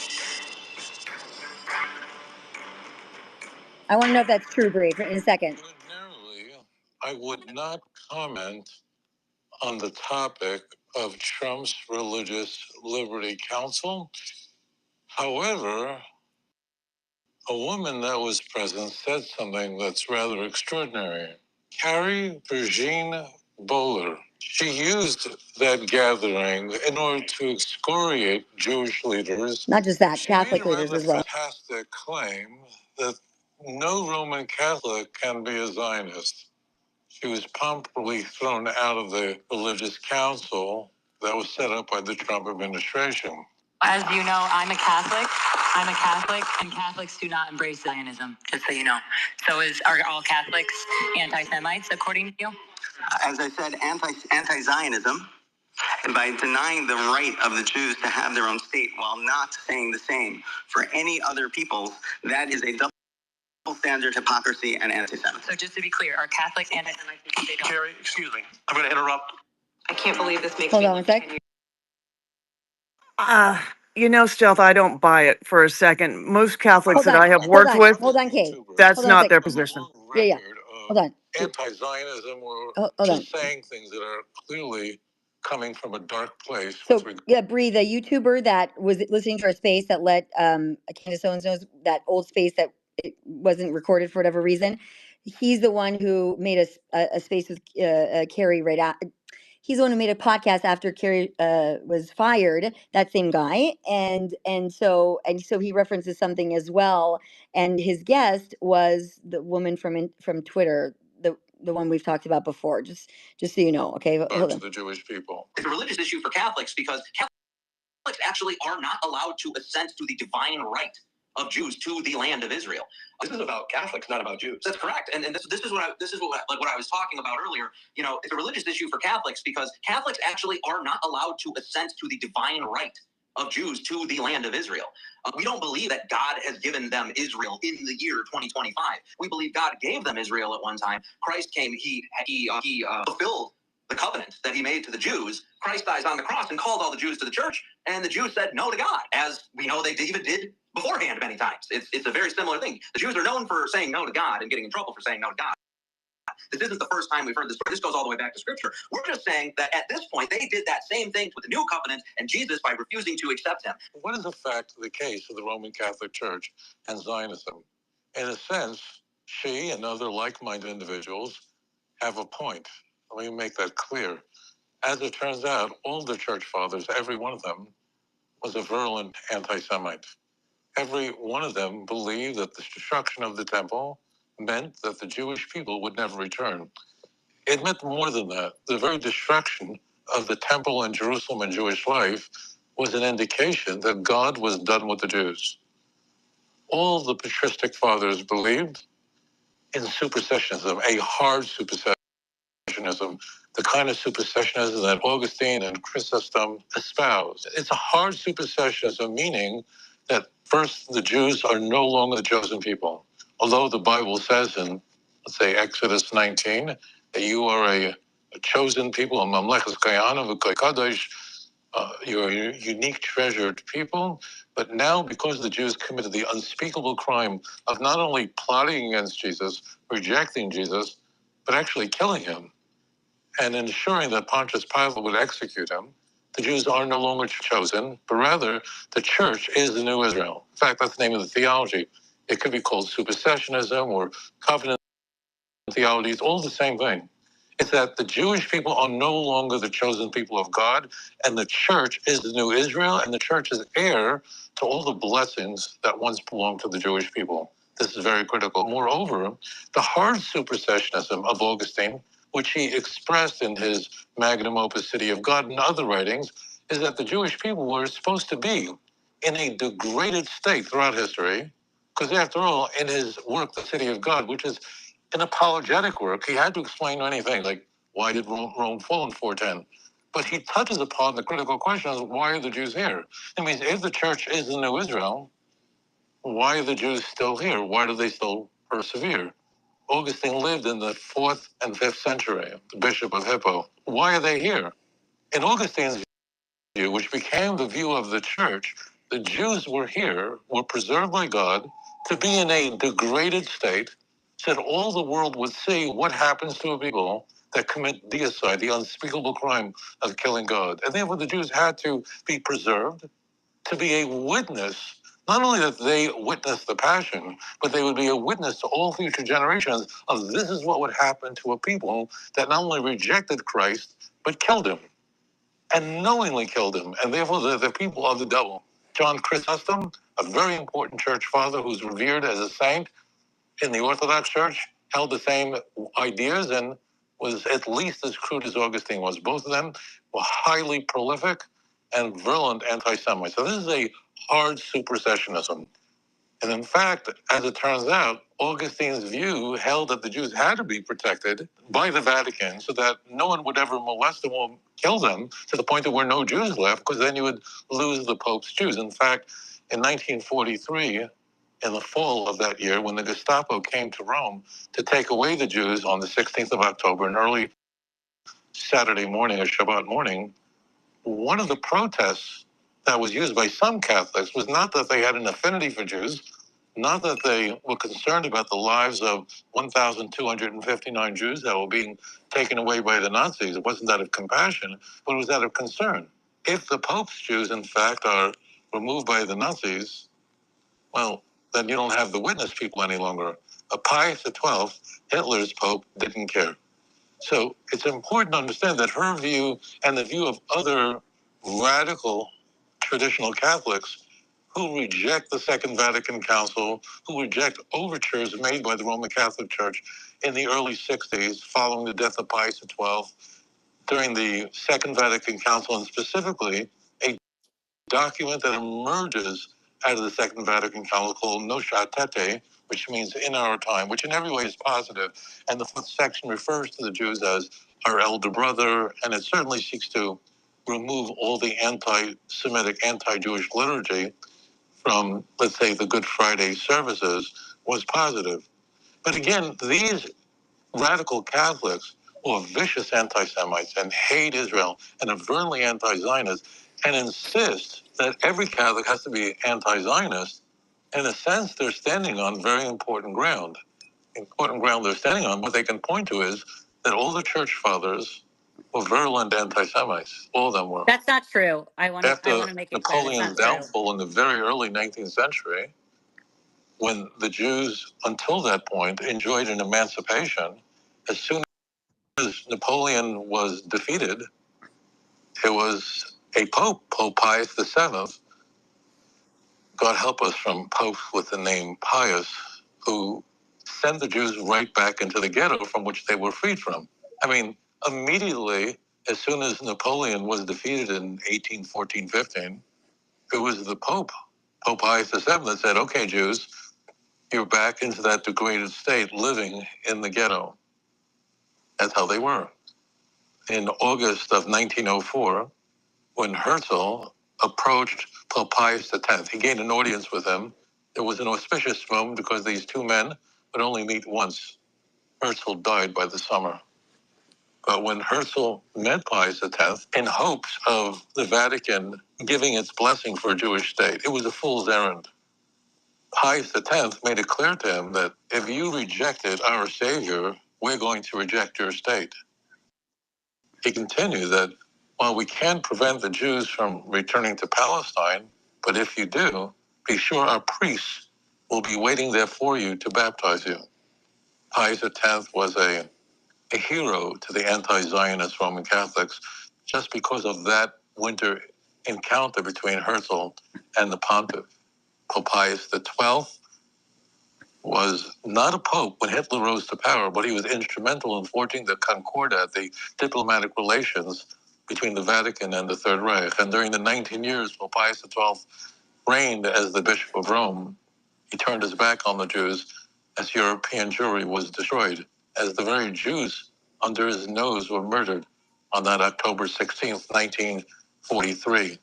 I want to know if that's true, Bree, in a second. Ordinarily, I would not comment on the topic of Trump's Religious Liberty Council. However, a woman that was present said something that's rather extraordinary. Carrie Virginie Bowler. She used that gathering in order to excoriate Jewish leaders. Not just that, She made Catholic a leaders rather as well. fantastic claim that no Roman Catholic can be a Zionist. She was promptly thrown out of the religious council that was set up by the Trump administration. As you know, I'm a Catholic. I'm a Catholic, and Catholics do not embrace Zionism, just so you know. So are all Catholics anti-Semites, according to you? As I said, anti-Zionism, and by denying the right of the Jews to have their own state while not saying the same for any other peoples, that is a double standard hypocrisy and anti-Semitism. So just to be clear, are Catholics anti-Semites because they don't? Carrie, excuse me. I'm going to interrupt. I can't believe this makes Hold me on one sec. Stealth, I don't buy it for a second. Most Catholics Hold that on, I have hold worked on, with, hold on, Kate. that's Hold on a not sec. their position. Yeah, yeah. Hold on. Anti-Zionism or Hold on. just saying things that are clearly coming from a dark place. So yeah, Bree, the YouTuber that was listening to our space that let Candace Owens knows that old space that it wasn't recorded for whatever reason. He's the one who made a space with Carrie right at. He's the one who made a podcast after Carrie was fired. That same guy, and so he references something as well. And his guest was the woman from Twitter, the one we've talked about before. Just so you know, okay. Hold on. The Jewish people. It's a religious issue for Catholics because Catholics actually are not allowed to assent to the divine right of Jews to the land of Israel. This is about Catholics, not about Jews. That's correct, and this is what I was talking about earlier. It's a religious issue for Catholics because Catholics actually are not allowed to assent to the divine right of Jews to the land of Israel. We don't believe that God has given them Israel in the year 2025. We believe God gave them Israel at one time. Christ came. He fulfilled the covenant that he made to the Jews. Christ dies on the cross and called all the Jews to the church, and the Jews said no to God, as we know they even did beforehand many times. It's a very similar thing. The Jews are known for saying no to God and getting in trouble for saying no to God. This isn't the first time we've heard this story. This goes all the way back to Scripture. We're just saying that at this point, they did that same thing with the new covenant and Jesus by refusing to accept him. What is the fact of the case of the Roman Catholic Church and Zionism? In a sense, she and other like-minded individuals have a point. Let me make that clear. As it turns out, all the church fathers, every one of them, was a virulent anti-Semite. Every one of them believed that the destruction of the temple meant that the Jewish people would never return. It meant more than that. The very destruction of the temple in Jerusalem and Jewish life was an indication that God was done with the Jews. All the patristic fathers believed in supersessionism, a hard supersessionism, the kind of supersessionism that Augustine and Chrysostom espoused. It's a hard supersessionism, meaning that first, the Jews are no longer the chosen people. Although the Bible says in, let's say, Exodus 19, that you are a chosen people, a mamlechus kayana v'koy you're a unique, treasured people. But now, because the Jews committed the unspeakable crime of not only plotting against Jesus, rejecting Jesus, but actually killing him and ensuring that Pontius Pilate would execute him, the Jews are no longer chosen, but rather the church is the new Israel. In fact, that's the name of the theology. It could be called supersessionism or covenant theology. It's all the same thing. It's that the Jewish people are no longer the chosen people of God, and the church is the new Israel, and the church is heir to all the blessings that once belonged to the Jewish people. This is very critical. Moreover, the hard supersessionism of Augustine, which he expressed in his magnum opus City of God and other writings, is that the Jewish people were supposed to be in a degraded state throughout history, because after all, in his work, The City of God, which is an apologetic work, he had to explain many things, like why did Rome fall in 410? But he touches upon the critical question of why are the Jews here? It means if the church is the new Israel, why are the Jews still here? Why do they still persevere? Augustine lived in the 4th and 5th century, the Bishop of Hippo. Why are they here? In Augustine's view, which became the view of the church, the Jews were here, were preserved by God to be in a degraded state, so that all the world would see what happens to a people that commit deicide, the unspeakable crime of killing God. And therefore, the Jews had to be preserved to be a witness, not only that they witnessed the passion, but they would be a witness to all future generations of this is what would happen to a people that not only rejected Christ, but killed him and knowingly killed him, and therefore the people of the devil. John Chrysostom, a very important church father who's revered as a saint in the Orthodox Church, held the same ideas and was at least as crude as Augustine was. Both of them were highly prolific and virulent anti-Semites. So this is a hard supersessionism. And in fact, as it turns out, Augustine's view held that the Jews had to be protected by the Vatican so that no one would ever molest them or kill them to the point that there were no Jews left, because then you would lose the Pope's Jews. In fact, in 1943, in the fall of that year, when the Gestapo came to Rome to take away the Jews on the 16th of October, an early Saturday morning or Shabbat morning, one of the protests that was used by some Catholics was not that they had an affinity for Jews, not that they were concerned about the lives of 1,259 Jews that were being taken away by the Nazis. It wasn't out of compassion, but it was out of concern. If the Pope's Jews, in fact, are removed by the Nazis, well, then you don't have the witness people any longer. A Pius XII, Hitler's Pope, didn't care. So it's important to understand that her view and the view of other radical traditional Catholics who reject the Second Vatican Council, who reject overtures made by the Roman Catholic Church in the early 60s following the death of Pius XII, during the Second Vatican Council, and specifically a document that emerges out of the Second Vatican Council called Noscia Tete, which means in our time, which in every way is positive. And the fifth section refers to the Jews as our elder brother, and it certainly seeks to remove all the anti-Semitic, anti-Jewish liturgy from, let's say, the Good Friday services, was positive. But again, these radical Catholics who are vicious anti-Semites and hate Israel and are virulently anti-Zionist and insist that every Catholic has to be anti-Zionist. In a sense, they're standing on very important ground. Important ground they're standing on, what they can point to is that all the church fathers were virulent anti-Semites. All of them were. That's not true. I After want to make it clear that's Napoleon's not true. downfall in the very early 19th century, when the Jews, until that point, enjoyed an emancipation, as soon as Napoleon was defeated, it was a pope, Pope Pius VII, God help us from popes with the name Pius, who sent the Jews right back into the ghetto from which they were freed from. I mean, immediately, as soon as Napoleon was defeated in 1814-15, it was the Pope, Pope Pius VII, that said, okay, Jews, you're back into that degraded state, living in the ghetto. That's how they were. In August of 1904, when Herzl approached Pope Pius X, he gained an audience with him. It was an auspicious moment because these two men would only meet once. Herzl died by the summer. But when Herzl met Pius X in hopes of the Vatican giving its blessing for a Jewish state, it was a fool's errand. Pius X made it clear to him that if you rejected our Savior, we're going to reject your state. He continued that while we can't prevent the Jews from returning to Palestine, but if you do, be sure our priests will be waiting there for you to baptize you. Pius X was a hero to the anti-Zionist Roman Catholics just because of that winter encounter between Herzl and the pontiff. Pope Pius XII was not a pope when Hitler rose to power, but he was instrumental in forging the Concordat, the diplomatic relations between the Vatican and the Third Reich. And during the 19 years Pope Pius XII reigned as the Bishop of Rome, he turned his back on the Jews as European Jewry was destroyed, as the very Jews under his nose were murdered on that October 16th, 1943.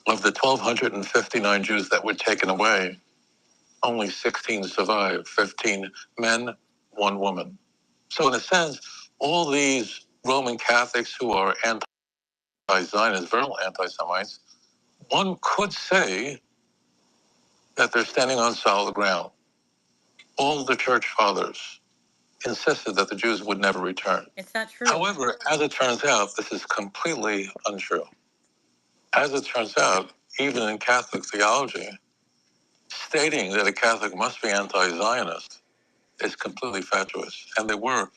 Of the 1,259 Jews that were taken away, only 16 survived, 15 men, 1 woman. So in a sense, all these Roman Catholics who are anti-Zionist, virulent anti-Semites, one could say that they're standing on solid ground. All the church fathers insisted that the Jews would never return. It's not true. However, as it turns out, this is completely untrue. As it turns out, even in Catholic theology, stating that a Catholic must be anti-Zionist is completely fatuous. And there were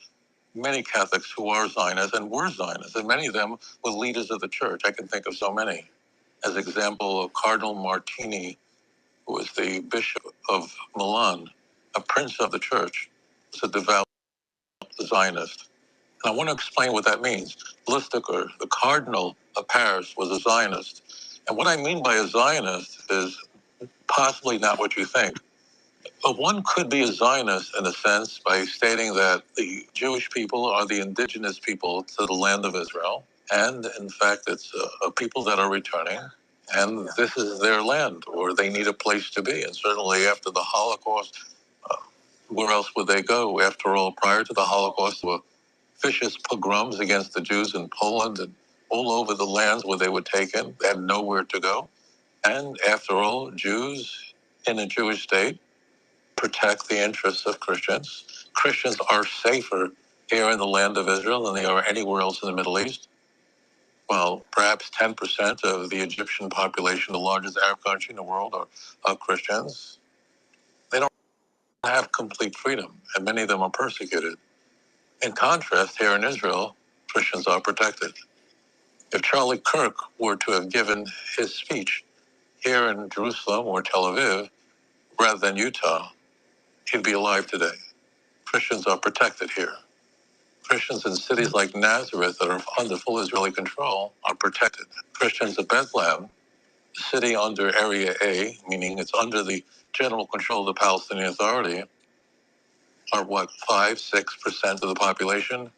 many Catholics who are Zionists and were Zionists, and many of them were leaders of the church. I can think of so many. As example, of Cardinal Martini, who was the Bishop of Milan, a prince of the church, was a devout Zionist. And I want to explain what that means. Listiger, the Cardinal of Paris, was a Zionist. And what I mean by a Zionist is possibly not what you think. But one could be a Zionist in a sense by stating that the Jewish people are the indigenous people to the land of Israel. And in fact, it's a people that are returning. And this is their land, or they need a place to be. And certainly after the Holocaust, uh, where else would they go? After all, prior to the Holocaust, there were vicious pogroms against the Jews in Poland and all over the lands where they were taken. They had nowhere to go. And after all, Jews in a Jewish state protect the interests of Christians. Christians are safer here in the land of Israel than they are anywhere else in the Middle East. Well, perhaps 10% of the Egyptian population, the largest Arab country in the world, are Christians. They don't have complete freedom, and many of them are persecuted. In contrast, here in Israel, Christians are protected. If Charlie Kirk were to have given his speech here in Jerusalem or Tel Aviv rather than Utah, he'd be alive today. Christians are protected here. Christians in cities like Nazareth that are under full Israeli control are protected. Christians of Bethlehem, a city under Area A, meaning it's under the general control of the Palestinian Authority, are what, 5-6% of the population?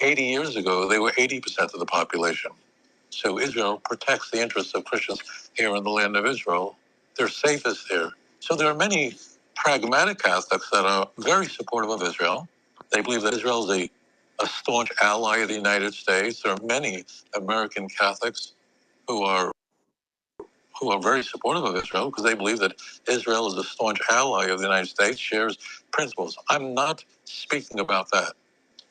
80 years ago, they were 80% of the population. So Israel protects the interests of Christians here in the land of Israel. They're safest there. So there are many pragmatic Catholics that are very supportive of Israel. They believe that Israel is a staunch ally of the United States. There are many American Catholics who are very supportive of Israel because they believe that Israel is a staunch ally of the United States, shares principles. I'm not speaking about that.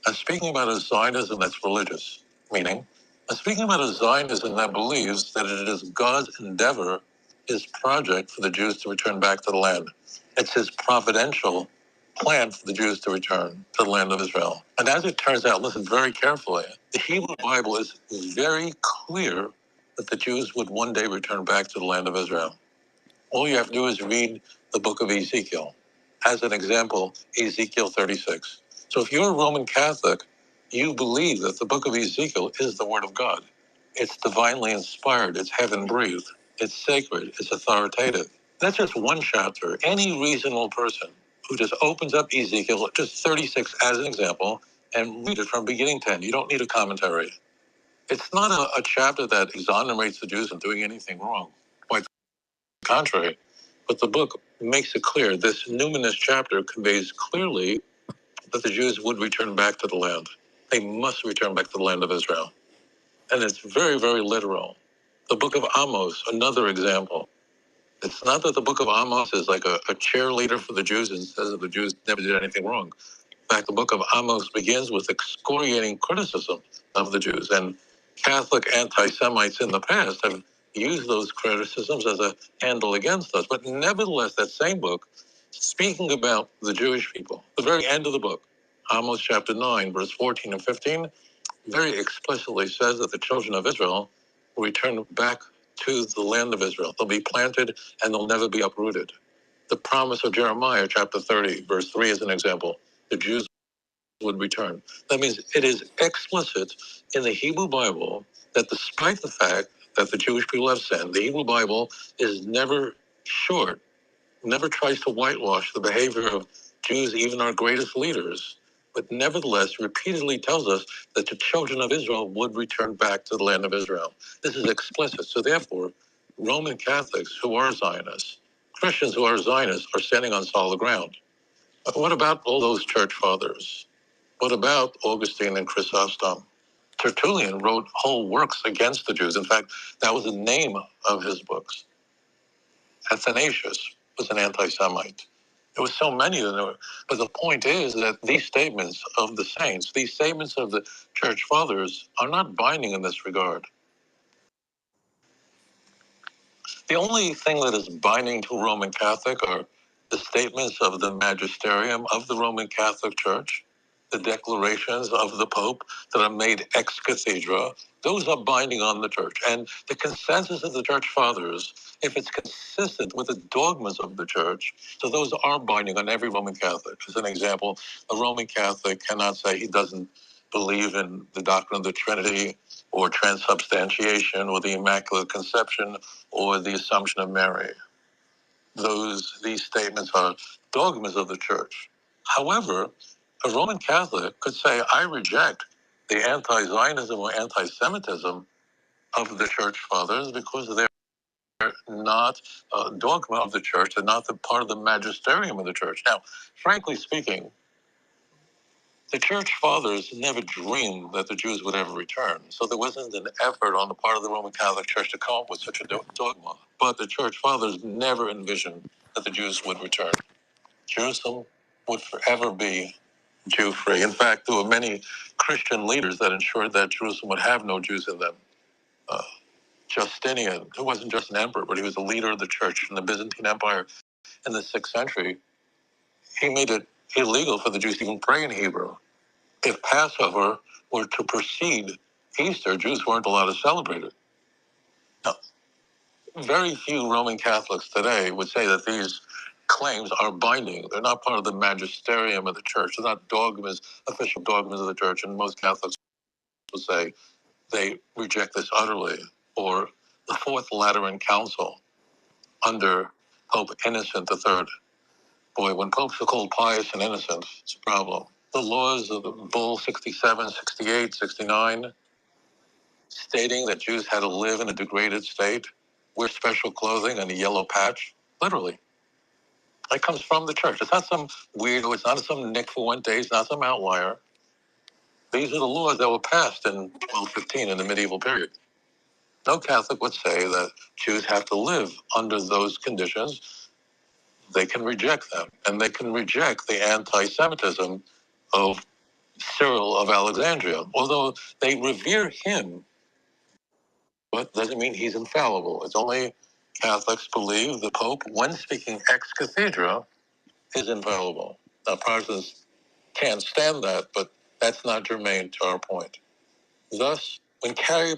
I'm speaking about a Zionism that's religious, meaning I'm speaking about a Zionism that believes that it is God's endeavor, his project for the Jews to return back to the land. It's his providential plan for the Jews to return to the land of Israel. And as it turns out, listen very carefully, the Hebrew Bible is very clear that the Jews would one day return back to the land of Israel. All you have to do is read the book of Ezekiel. As an example, Ezekiel 36. So if you're a Roman Catholic, you believe that the book of Ezekiel is the Word of God. It's divinely inspired, it's heaven breathed, it's sacred, it's authoritative. That's just one chapter. Any reasonable person who just opens up Ezekiel, just 36 as an example, and read it from beginning to end. You don't need a commentary. It's not a chapter that exonerates the Jews from doing anything wrong. Quite the contrary. But the book makes it clear. This numinous chapter conveys clearly that the Jews would return back to the land. They must return back to the land of Israel. And it's very, very literal. The book of Amos, another example. It's not that the book of Amos is like a cheerleader for the Jews and says that the Jews never did anything wrong. In fact, the book of Amos begins with excoriating criticism of the Jews. And Catholic anti-Semites in the past have used those criticisms as a handle against us. But nevertheless, that same book, speaking about the Jewish people, the very end of the book, Amos chapter 9, verse 14 and 15, very explicitly says that the children of Israel will return back to the land of Israel. They'll be planted and they'll never be uprooted. The promise of Jeremiah chapter 30, verse 3 is an example. The Jews would return. That means it is explicit in the Hebrew Bible that despite the fact that the Jewish people have sinned, the Hebrew Bible is never short, never tries to whitewash the behavior of Jews, even our greatest leaders, but nevertheless repeatedly tells us that the children of Israel would return back to the land of Israel. This is explicit. So therefore, Roman Catholics who are Zionists, Christians who are Zionists, are standing on solid ground. But what about all those church fathers? What about Augustine and Chrysostom? Tertullian wrote whole works against the Jews. In fact, that was the name of his books. Athanasius was an anti-Semite. There were so many of them. But the point is that these statements of the saints, these statements of the church fathers, are not binding in this regard. The only thing that is binding to Roman Catholic are the statements of the magisterium of the Roman Catholic Church, the declarations of the Pope that are made ex cathedra. Those are binding on the Church. And the consensus of the Church Fathers, if it's consistent with the dogmas of the Church, so those are binding on every Roman Catholic. As an example, a Roman Catholic cannot say he doesn't believe in the doctrine of the Trinity or transubstantiation or the Immaculate Conception or the Assumption of Mary. These statements are dogmas of the Church. However, a Roman Catholic could say, I reject the anti-Zionism or anti-Semitism of the Church Fathers because they're not a dogma of the Church. They're not the part of the magisterium of the Church. Now, frankly speaking, the Church Fathers never dreamed that the Jews would ever return. So there wasn't an effort on the part of the Roman Catholic Church to come up with such a dogma. But the Church Fathers never envisioned that the Jews would return. Jerusalem would forever be Jew-free. In fact, there were many Christian leaders that ensured that Jerusalem would have no Jews in them. Uh, Justinian, who wasn't just an emperor, but he was a leader of the church in the Byzantine Empire in the 6th century, he made it illegal for the Jews to even pray in Hebrew. If Passover were to precede Easter, Jews weren't allowed to celebrate it. Now, very few Roman Catholics today would say that these claims are binding. They're not part of the magisterium of the church. They're not dogmas, official dogmas of the church. And most Catholics will say they reject this utterly. Or the Fourth Lateran Council under Pope Innocent III. Boy, when popes are called pious and innocent, it's a problem. The laws of the Bull 67, 68, 69, stating that Jews had to live in a degraded state, wear special clothing and a yellow patch. Literally. That comes from the church. It's not some weirdo. It's not some Nick for one day. It's not some outlier. These are the laws that were passed in 1215 in the medieval period. No Catholic would say that Jews have to live under those conditions. They can reject them. And they can reject the anti-Semitism of Cyril of Alexandria. Although they revere him, but doesn't mean he's infallible. It's only Catholics believe the Pope, when speaking ex cathedra, is infallible. Now, Protestants can't stand that, but that's not germane to our point. Thus, when Carrie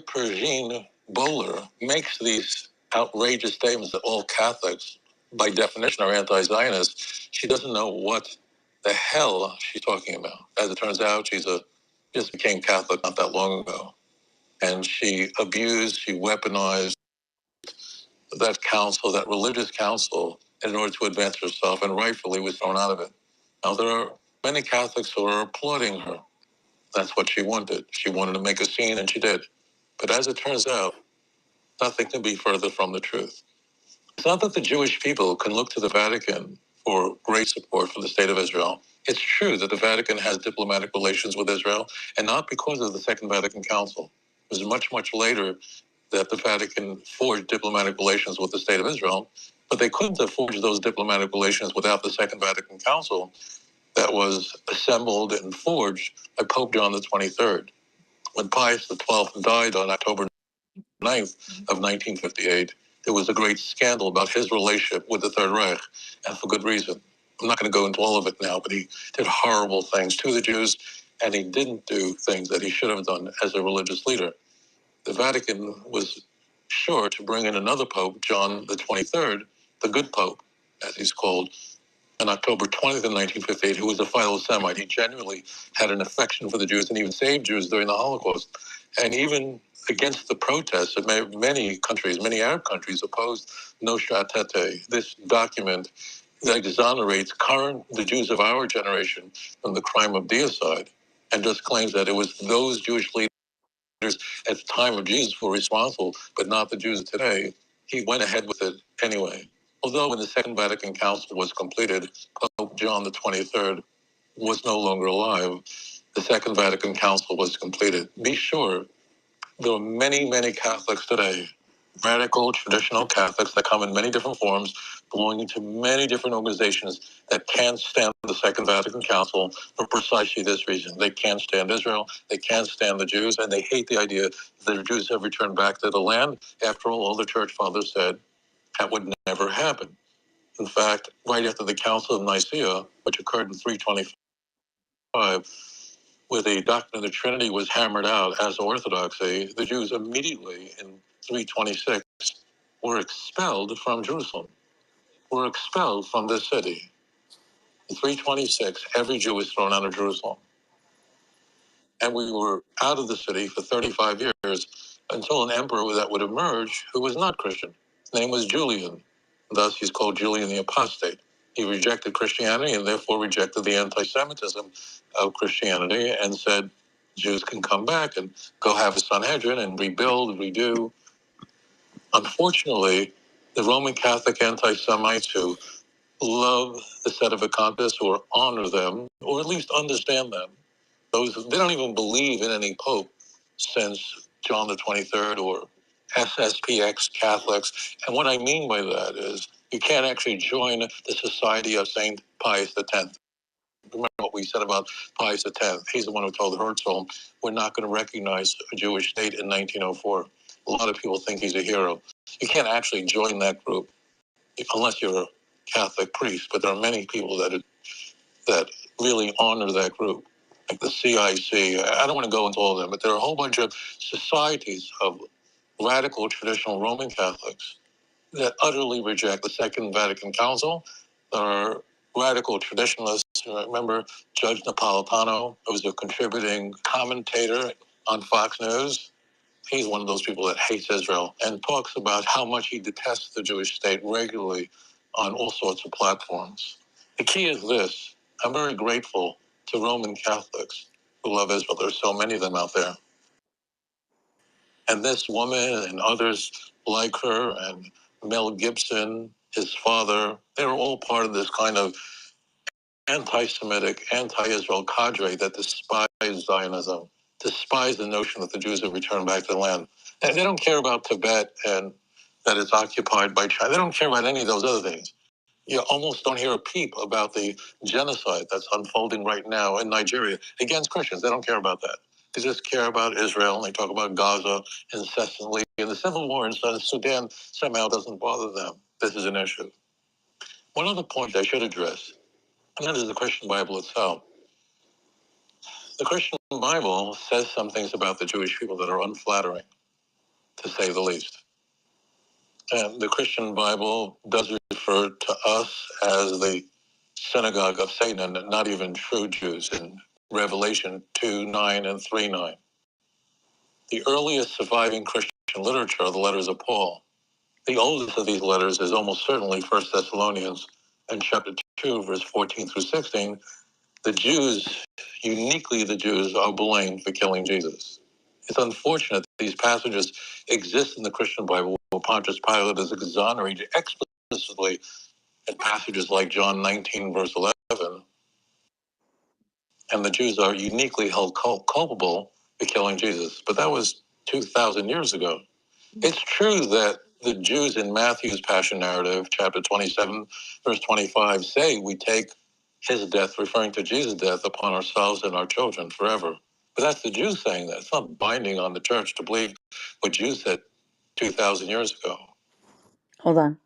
Bowler makes these outrageous statements that all Catholics by definition, are anti-Zionist, she doesn't know what the hell she's talking about. As it turns out, just became Catholic not that long ago. And she abused, she weaponized that council, that religious council, in order to advance herself, and rightfully was thrown out of it. Now, there are many Catholics who are applauding her. That's what she wanted. She wanted to make a scene, and she did. But as it turns out, nothing can be further from the truth. It's not that the Jewish people can look to the Vatican for great support for the state of Israel. It's true that the Vatican has diplomatic relations with Israel, and not because of the Second Vatican Council. It was much, much later that the Vatican forged diplomatic relations with the state of Israel, but they couldn't have forged those diplomatic relations without the Second Vatican Council that was assembled and forged by Pope John the 23rd. When Pius XII died on October 9th of 1958, there was a great scandal about his relationship with the Third Reich, and for good reason. I'm not going to go into all of it now, but he did horrible things to the Jews, and he didn't do things that he should have done as a religious leader. The Vatican was sure to bring in another pope, John the 23rd, the good pope, as he's called, on October 20th of 1958, who was a Philo-Semite. He genuinely had an affection for the Jews and even saved Jews during the Holocaust. And even against the protests of many countries, many Arab countries opposed Nostra Aetate, this document that exonerates the Jews of our generation from the crime of deicide, and just claims that it was those Jewish leaders at the time of Jesus were responsible, but not the Jews of today. He went ahead with it anyway. Although when the Second Vatican Council was completed, Pope John the 23rd was no longer alive. The Second Vatican Council was completed. Be sure there are many, many Catholics today, radical, traditional Catholics that come in many different forms, belonging to many different organizations that can't stand the Second Vatican Council for precisely this reason. They can't stand Israel, they can't stand the Jews, and they hate the idea that the Jews have returned back to the land. After all the Church Fathers said that would never happen. In fact, right after the Council of Nicaea, which occurred in 325, where the doctrine of the Trinity was hammered out as orthodoxy, the Jews immediately in 326 were expelled from Jerusalem, were expelled from this city. In 326, every Jew was thrown out of Jerusalem. And we were out of the city for 35 years until an emperor that would emerge who was not Christian. His name was Julian. Thus, he's called Julian the Apostate. He rejected Christianity and therefore rejected the anti-Semitism of Christianity and said Jews can come back and go have a Sanhedrin and rebuild, redo. Unfortunately, the Roman Catholic anti-Semites who love the Sedevacantists or honor them, or at least understand them, they don't even believe in any pope since John the 23rd or SSPX Catholics. And what I mean by that is you can't actually join the Society of St. Pius X. Remember what we said about Pius X. He's the one who told Herzl, we're not going to recognize a Jewish state in 1904. A lot of people think he's a hero. You can't actually join that group unless you're a Catholic priest, but there are many people that really honor that group, like the CIC. I don't want to go into all of them, but there are a whole bunch of societies of radical traditional Roman Catholics that utterly reject the Second Vatican Council. There are radical traditionalists. Remember Judge Napolitano, who was a contributing commentator on Fox News? He's one of those people that hates Israel and talks about how much he detests the Jewish state regularly on all sorts of platforms. The key is this. I'm very grateful to Roman Catholics who love Israel. There's so many of them out there. And this woman and others like her and Mel Gibson, his father, they were all part of this kind of anti-Semitic, anti-Israel cadre that despise Zionism, despise the notion that the Jews have returned back to the land. And they don't care about Tibet and that it's occupied by China. They don't care about any of those other things. You almost don't hear a peep about the genocide that's unfolding right now in Nigeria against Christians. They don't care about that. They just care about Israel, and they talk about Gaza incessantly. And the civil war in Sudan somehow doesn't bother them. This is an issue. One other point I should address, and that is the Christian Bible itself. The Christian Bible says some things about the Jewish people that are unflattering, to say the least. And the Christian Bible does refer to us as the synagogue of Satan, and not even true Jews in Revelation 2:9 and 3:9. The earliest surviving Christian literature are the letters of Paul. The oldest of these letters is almost certainly 1 Thessalonians, and chapter 2, verse 14 through 16. The Jews, uniquely the Jews, are blamed for killing Jesus. It's unfortunate that these passages exist in the Christian Bible where Pontius Pilate is exonerated explicitly in passages like John 19, verse 11, and the Jews are uniquely held culpable for killing Jesus. But that was 2,000 years ago. It's true that the Jews in Matthew's Passion narrative, chapter 27, verse 25, say we take his death, referring to Jesus' death, upon ourselves and our children forever. But that's the Jews saying that. It's not binding on the church to believe what Jews said 2,000 years ago. Hold on.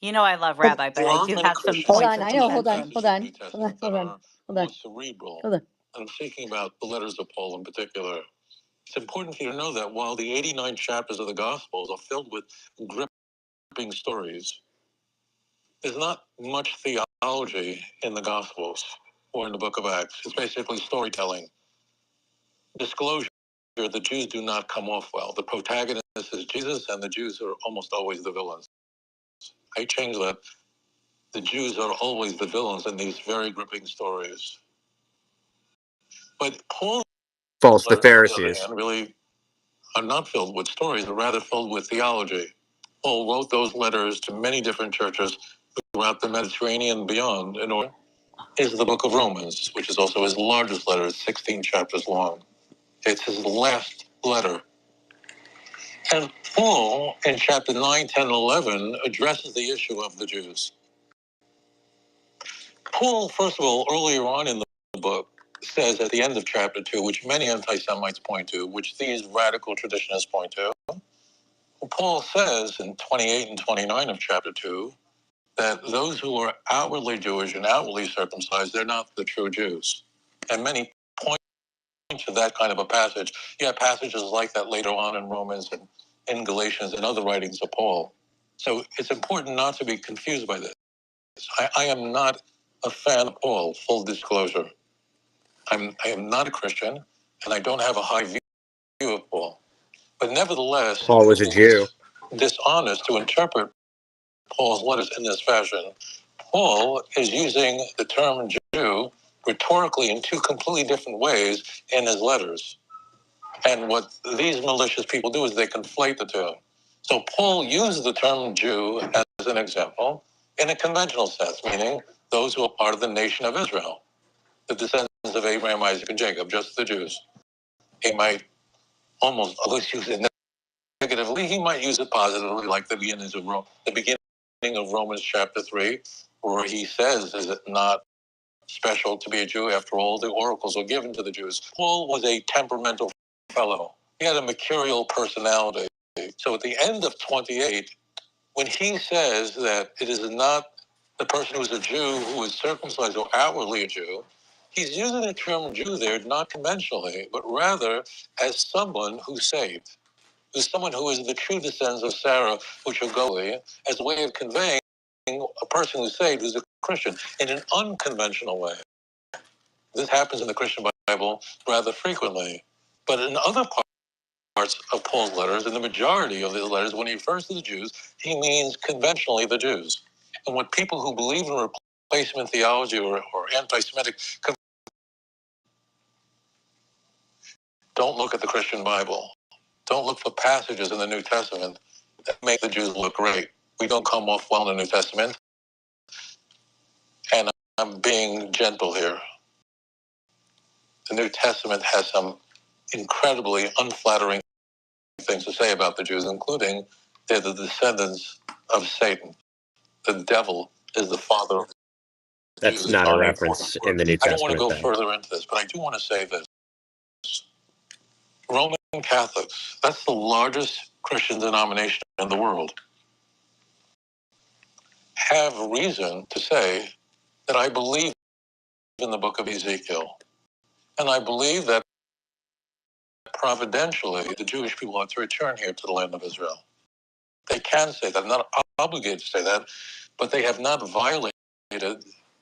You know I love Hold, Rabbi, but There I are do many have some Christians hold who points on. of I hold know. to the Hold on. contention. passages Hold of the on. New Hold on. Testament Hold that on. are Hold more on. cerebral. Hold on. I'm speaking about the letters of Paul in particular. It's important for you to know that while the 89 chapters of the Gospels are filled with gripping stories, there's not much theology in the Gospels or in the book of Acts. It's basically storytelling. Disclosure, the Jews do not come off well. The protagonist is Jesus, and the Jews are almost always the villains. I change that. The Jews are always the villains in these very gripping stories. But Paul's False, the letters, on the other Pharisees. hand, really are not filled with stories, but rather filled with theology. Paul wrote those letters to many different churches throughout the Mediterranean and beyond. In order is the book of Romans, which is also his largest letter. It's 16 chapters long. It's his last letter. And Paul, in chapter 9, 10, and 11, addresses the issue of the Jews. Paul, first of all, earlier on in the book, says at the end of chapter 2, which many anti-Semites point to, which these radical traditionists point to, Paul says in 28 and 29 of chapter 2 that those who are outwardly Jewish and outwardly circumcised, they're not the true Jews. And many point to that kind of a passage. You have passages like that later on in Romans and in Galatians and other writings of Paul. So it's important not to be confused by this. I am not a fan of Paul, full disclosure. I am not a Christian, and I don't have a high view of Paul. But nevertheless, Paul was a it Jew. is dishonest to interpret Paul's letters in this fashion. Paul is using the term Jew rhetorically in two completely different ways in his letters. And what these malicious people do is they conflate the two. So Paul uses the term Jew as an example in a conventional sense, meaning those who are part of the nation of Israel, the descendants of Abraham, Isaac, and Jacob, just the Jews. He might almost always use it negatively. He might use it positively, like the beginning of Romans chapter 3, where he says, is it not special to be a Jew? After all, the oracles were given to the Jews. Paul was a temperamental fellow. He had a mercurial personality. So at the end of 28, when he says that it is not the person who is a Jew who is circumcised or outwardly a Jew, he's using the term Jew there not conventionally, but rather as someone who's saved. Who's someone who is the true descendants of Sarah, which are Galilee, as a way of conveying a person who's saved, who's a Christian, in an unconventional way. This happens in the Christian Bible rather frequently. But in other parts of Paul's letters, in the majority of his letters, when he refers to the Jews, he means conventionally the Jews. And what people who believe in replacement theology or anti-Semitic don't look at the Christian Bible. Don't look for passages in the New Testament that make the Jews look great. We don't come off well in the New Testament. And I'm being gentle here. The New Testament has some incredibly unflattering things to say about the Jews, including they're the descendants of Satan. The devil is the father of the That's Jews. not a Not an important reference in word. the New I don't want to Testament, go though. further into this, but I do want to say this. Roman Catholics, that's the largest Christian denomination in the world, have reason to say that I believe in the book of Ezekiel. And I believe that providentially, the Jewish people are to return here to the land of Israel. They can say that, not obligated to say that, but they have not violated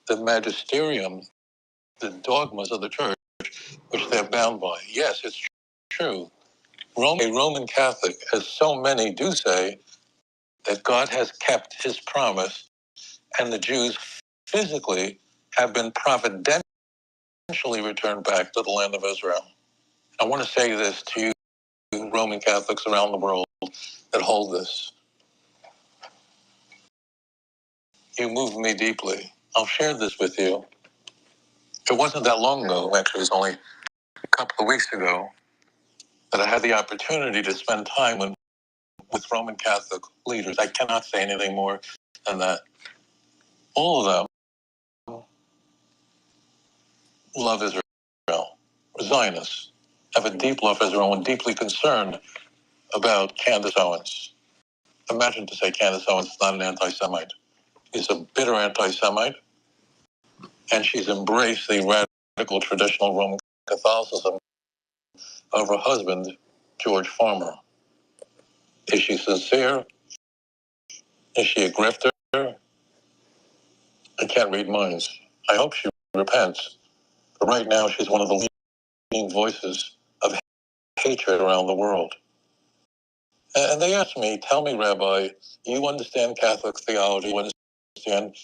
the magisterium, the dogmas of the church, which they're bound by. Yes, it's true. A Roman Catholic, as so many do say, that God has kept his promise, and the Jews physically have been providentially returned back to the land of Israel. I want to say this to you, Roman Catholics around the world that hold this. You move me deeply. I'll share this with you. It wasn't that long ago, actually, it was only a couple of weeks ago, that I had the opportunity to spend time with Roman Catholic leaders. I cannot say anything more than that. All of them love Israel, Zionists, have a deep love for Israel and deeply concerned about Candace Owens. Imagine to say Candace Owens is not an anti-Semite. She's a bitter anti-Semite, and she's embraced the radical traditional Roman Catholicism of her husband, George Farmer. Is she sincere? Is she a grifter? I can't read minds. I hope she repents. But right now, she's one of the leading voices of hatred around the world. And they asked me, tell me, Rabbi, you understand Catholic theology, you understand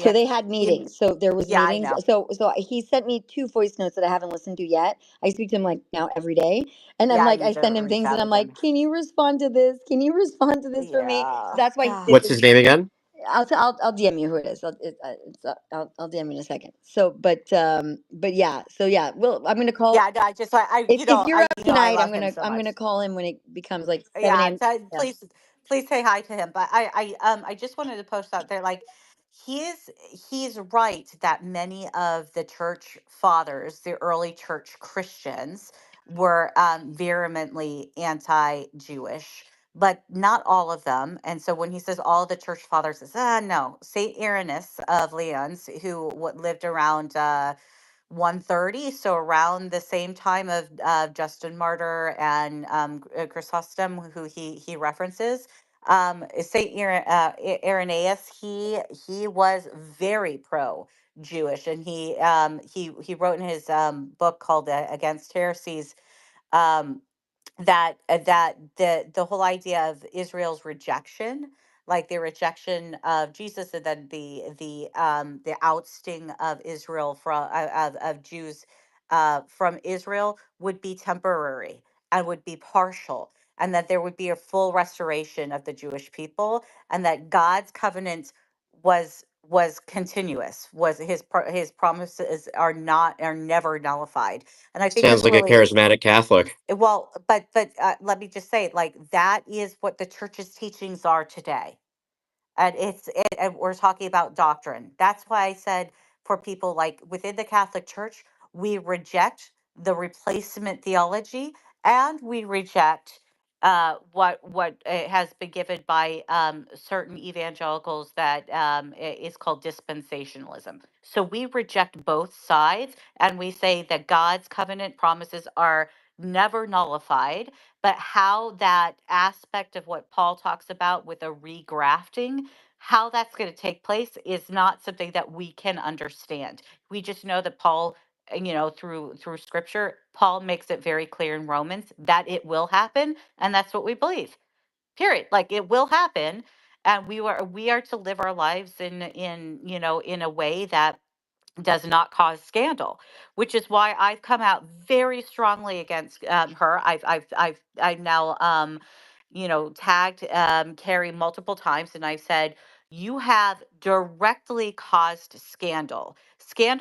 So they had meetings. So there was Yeah, I meetings. know. So he sent me 2 voice notes that I haven't listened to yet. I speak to him like now every day. And I'm Yeah, I like, I need to send him reach things and out I'm like, again. can you respond to this? Can you respond to this for me? So Yeah. that's why he did What's this. his name again? I'll DM you who it is. I'll DM you in a second. So, but yeah. So yeah. Well, I'm gonna call. Yeah, no, I just If you're up I tonight, love him so I'm much. gonna call him when it becomes like 7 Yeah, a.m. Yeah. please say hi to him. But I just wanted to post out there, like, he's right that many of the church fathers, the early church Christians, were vehemently anti-Jewish, but not all of them. And so when he says all the church fathers, says, no, Saint Irenaeus of Lyons, who lived around 130, so around the same time of Justin Martyr and Chrysostom, who he references. Irenaeus, he was very pro Jewish, and he wrote in his book called Against Heresies, um, that the whole idea of Israel's rejection, like the rejection of Jesus, and then the ousting of Israel from of Jews from Israel would be temporary and would be partial, and that there would be a full restoration of the Jewish people, and that God's covenant was continuous, was his promises are never nullified. And I think Sounds that's like a really charismatic Catholic. well, but let me just say, like, that is what the church's teachings are today, and and we're talking about doctrine. That's why I said, for people like within the Catholic Church, we reject the replacement theology, and we reject what has been given by certain evangelicals that is called dispensationalism. So we reject both sides, and we say that God's covenant promises are never nullified, but how that aspect of what Paul talks about with a regrafting, how that's going to take place is not something that we can understand. We just know that Paul, through scripture, Paul makes it very clear in Romans that it will happen, and that's what we believe. Period. Like, it will happen, and we are to live our lives in a way that does not cause scandal, which is why I've come out very strongly against her. I've now tagged Carrie multiple times, and I've said, you have directly caused scandal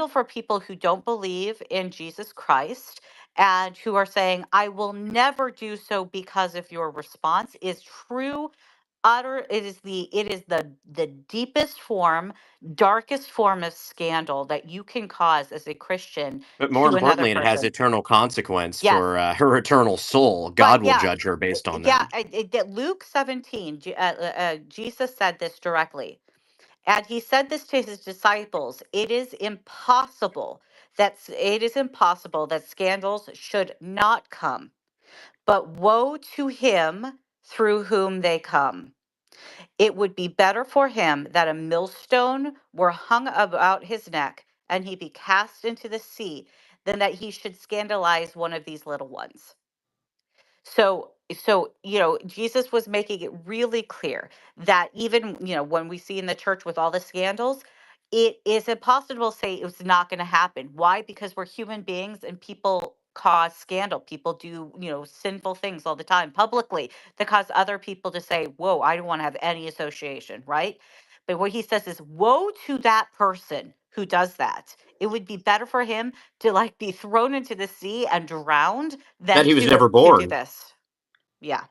for people who don't believe in Jesus Christ, and who are saying, I will never do so because of your response, is true utter it is the deepest form, darkest form of scandal that you can cause as a Christian But more to another importantly, it has person. eternal consequence Yes. for her eternal soul. But God will yeah, judge her based on yeah, that. Luke 17, Jesus said this directly. And he said this to his disciples, it is impossible that scandals should not come, but woe to him through whom they come. It would be better for him that a millstone were hung about his neck and he be cast into the sea than that he should scandalize one of these little ones. So Jesus was making it really clear that even when we see in the church with all the scandals, it is impossible to say it's not going to happen. Why? Because we're human beings, and people cause scandal. People do sinful things all the time publicly that cause other people to say, whoa, I don't want to have any association, right? But what he says is, woe to that person who does that. It would be better for him to, like, be thrown into the sea and drowned That than he was to never do born. this. Yeah.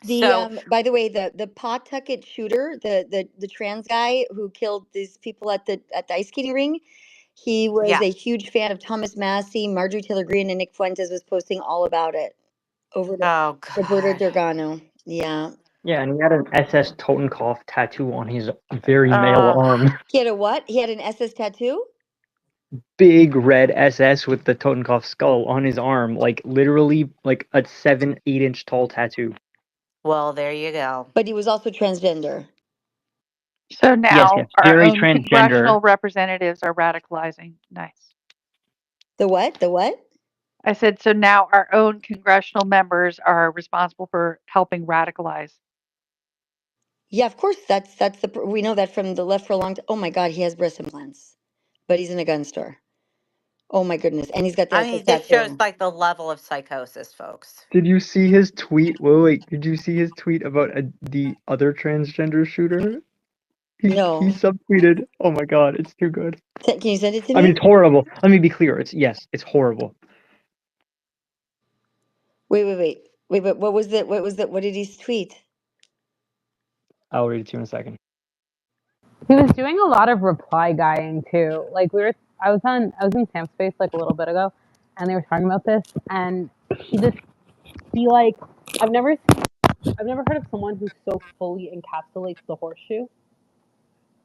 The So by the way, the Pawtucket shooter, the trans guy who killed these people at the ice skating ring, he was yeah. a huge fan of Thomas Massey, Marjorie Taylor Greene, and Nick Fuentes was posting all about it over to Oh Roberto God. Durgano. Yeah. Yeah, and he had an SS Totenkopf tattoo on his very male Uh, arm. He had a what? He had an SS tattoo? Big red SS with the Totenkopf skull on his arm, like literally like a 7-8 inch tall tattoo. well, there you go. But he was also transgender. So Yes, now yes, our very own transgender. congressional representatives are radicalizing. Nice. The what? The what? I said, so now our own congressional members are responsible for helping radicalize. Yeah, of course. That's we know that from the left for a long time. Oh my God, he has breast implants, but he's in a gun store. Oh my goodness, and he's got the I SS mean, this shows tattoo. like the level of psychosis, folks. Did you see his tweet? Wait, did you see his tweet about the other transgender shooter? He No, subtweeted. Oh my god, it's too good. can you send it to I mean, me? it's horrible. Let me be clear. It's horrible. Wait. But what was it? What was it? What did he tweet? I'll read it to you in a second. He was doing a lot of reply guying too. Like I was in Sam's Space like a little bit ago, and they were talking about this, and he like I've never heard of someone who so fully encapsulates the horseshoe.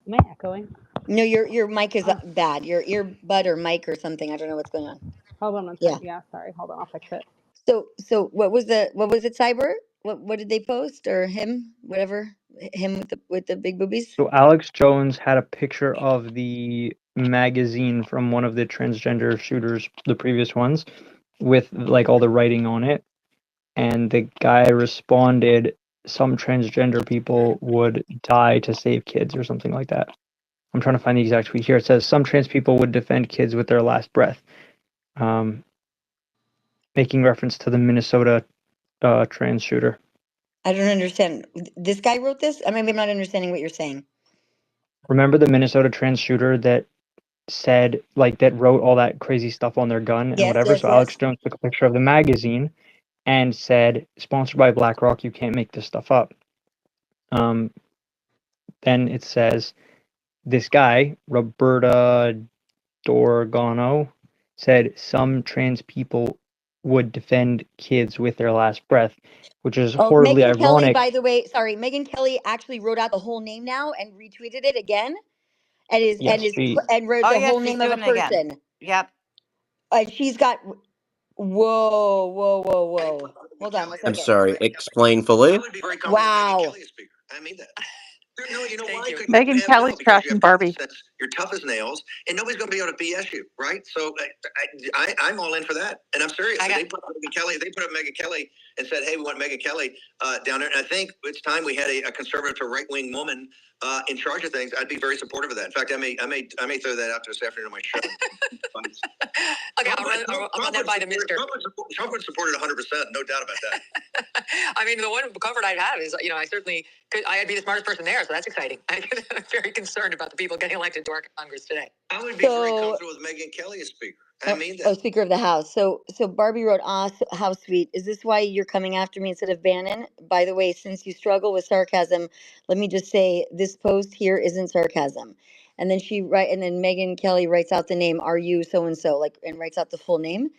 Am I echoing? No, your mic is Oh, bad. Your earbud or mic or something. I don't know what's going on. hold on one Yeah. second. Yeah, sorry. Hold on, I'll fix it. So what was it? Cyber? What did they post or him? Whatever. Him with the big boobies. So Alex Jones had a picture of the magazine from one of the transgender shooters, the previous ones, with like all the writing on it, and the guy responded, "Some transgender people would die to save kids," or something like that. I'm trying to find the exact tweet here. It says some trans people would defend kids with their last breath, making reference to the Minnesota trans shooter. I don't understand. This guy wrote this. I mean, I'm not understanding what you're saying. Remember the Minnesota trans shooter that said that wrote all that crazy stuff on their gun and Yes, whatever? yes, So Alex yes. Jones took a picture of the magazine and said, "Sponsored by BlackRock. You can't make this stuff up." Then it says this guy Roberta Dorgano said some trans people would defend kids with their last breath, which is Oh, horribly Megan Kelly, ironic. by the way, sorry, Megan Kelly actually wrote out the whole name now and retweeted it again, and Yes, she. wrote Oh the yeah, whole she's name of a doing it again. person. Yep. And she's got whoa. Hold on one I'm second. sorry. Explain fully. Wow. I mean that. No, you know why? Thank you. 'Cause you Megan have Kelly's no, because you trashing have common Barbie. sense. You're tough as nails, and nobody's going to be able to BS you, right? So I'm all in for that, and I'm serious. They put up Megan Kelly. They put up Megan Kelly and said, "Hey, we want Megan Kelly down there." And I think it's time we had a conservative to right wing woman in charge of things. I'd be very supportive of that. In fact, I may throw that out this afternoon on my show. Okay, I'll run that by the minister. Trump would support it 100%, no doubt about that. I mean, the one comfort I'd have is, I certainly could. I'd be the smartest person there, so that's exciting. I'm very concerned about the people getting elected to our Congress today. I would be very comfortable with Megan Kelly as speaker. I mean that. Oh, Speaker of the House. So Barbie wrote, "Ah, how sweet. Is this why you're coming after me instead of Bannon? By the way, since you struggle with sarcasm, let me just say this post here isn't sarcasm." And then and then Megan Kelly writes out the name, "Are you so and so?" Like, and writes out the full name.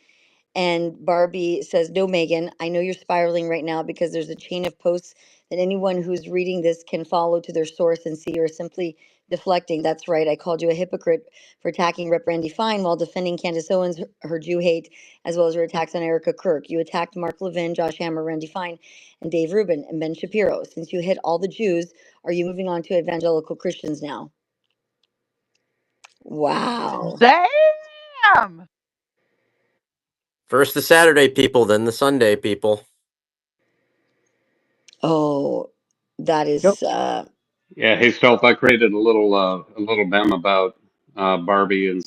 And Barbie says, "No, Megan, I know you're spiraling right now because there's a chain of posts that anyone who's reading this can follow to their source and see you're simply deflecting. That's right. I called you a hypocrite for attacking Rep. Randy Fine while defending Candace Owens, her Jew hate, as well as her attacks on Erica Kirk. You attacked Mark Levin, Josh Hammer, Randy Fine, and Dave Rubin and Ben Shapiro. Since you hit all the Jews, are you moving on to evangelical Christians now?" Wow. Damn! First the Saturday people, then the Sunday people. Oh, that Yep. is Yeah, hey, Stolf, I created a little mem about Barbie and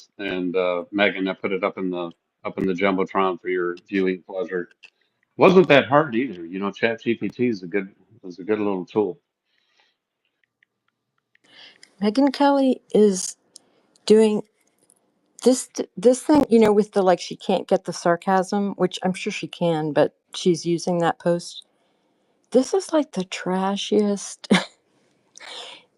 Megan. I put it up in the jumbotron for your viewing pleasure. Wasn't that hard either. You know, ChatGPT is a good little tool. Megan Kelly is doing this thing, with the like she can't get the sarcasm, which I'm sure she can, but she's using that post. This is like the trashiest.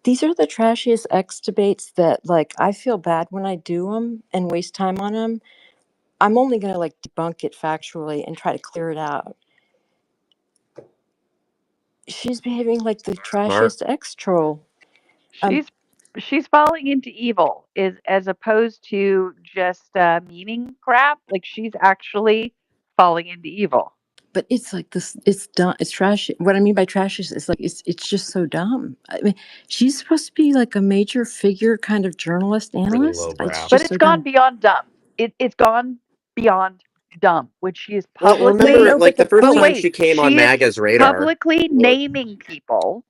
These are the trashiest X debates that like I feel bad when I do them and waste time on them. I'm only gonna like debunk it factually and try to clear it out. She's behaving like the Smart. trashiest X troll. Um, She's falling into evil is as opposed to just meaning crap. Like she's actually falling into evil. but it's like this. It's dumb. It's trash. What I mean by trash is like it's just so dumb. I mean, she's supposed to be like a major figure, kind of journalist, Really analyst. It's lowbrow. But just it's so gone dumb. beyond dumb. It's gone beyond dumb when she is Well, No, remember, publicly, no, but like the first but no. time wait, she came on she is MAGA's radar. publicly naming people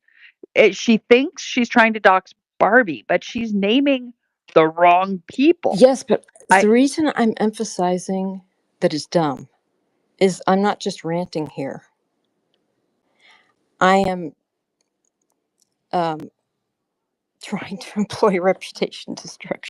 She thinks she's trying to dox Barbie, but she's naming the wrong people. Yes, but I the reason I'm emphasizing that it's dumb is I'm not just ranting here. I am trying to employ reputation destruction.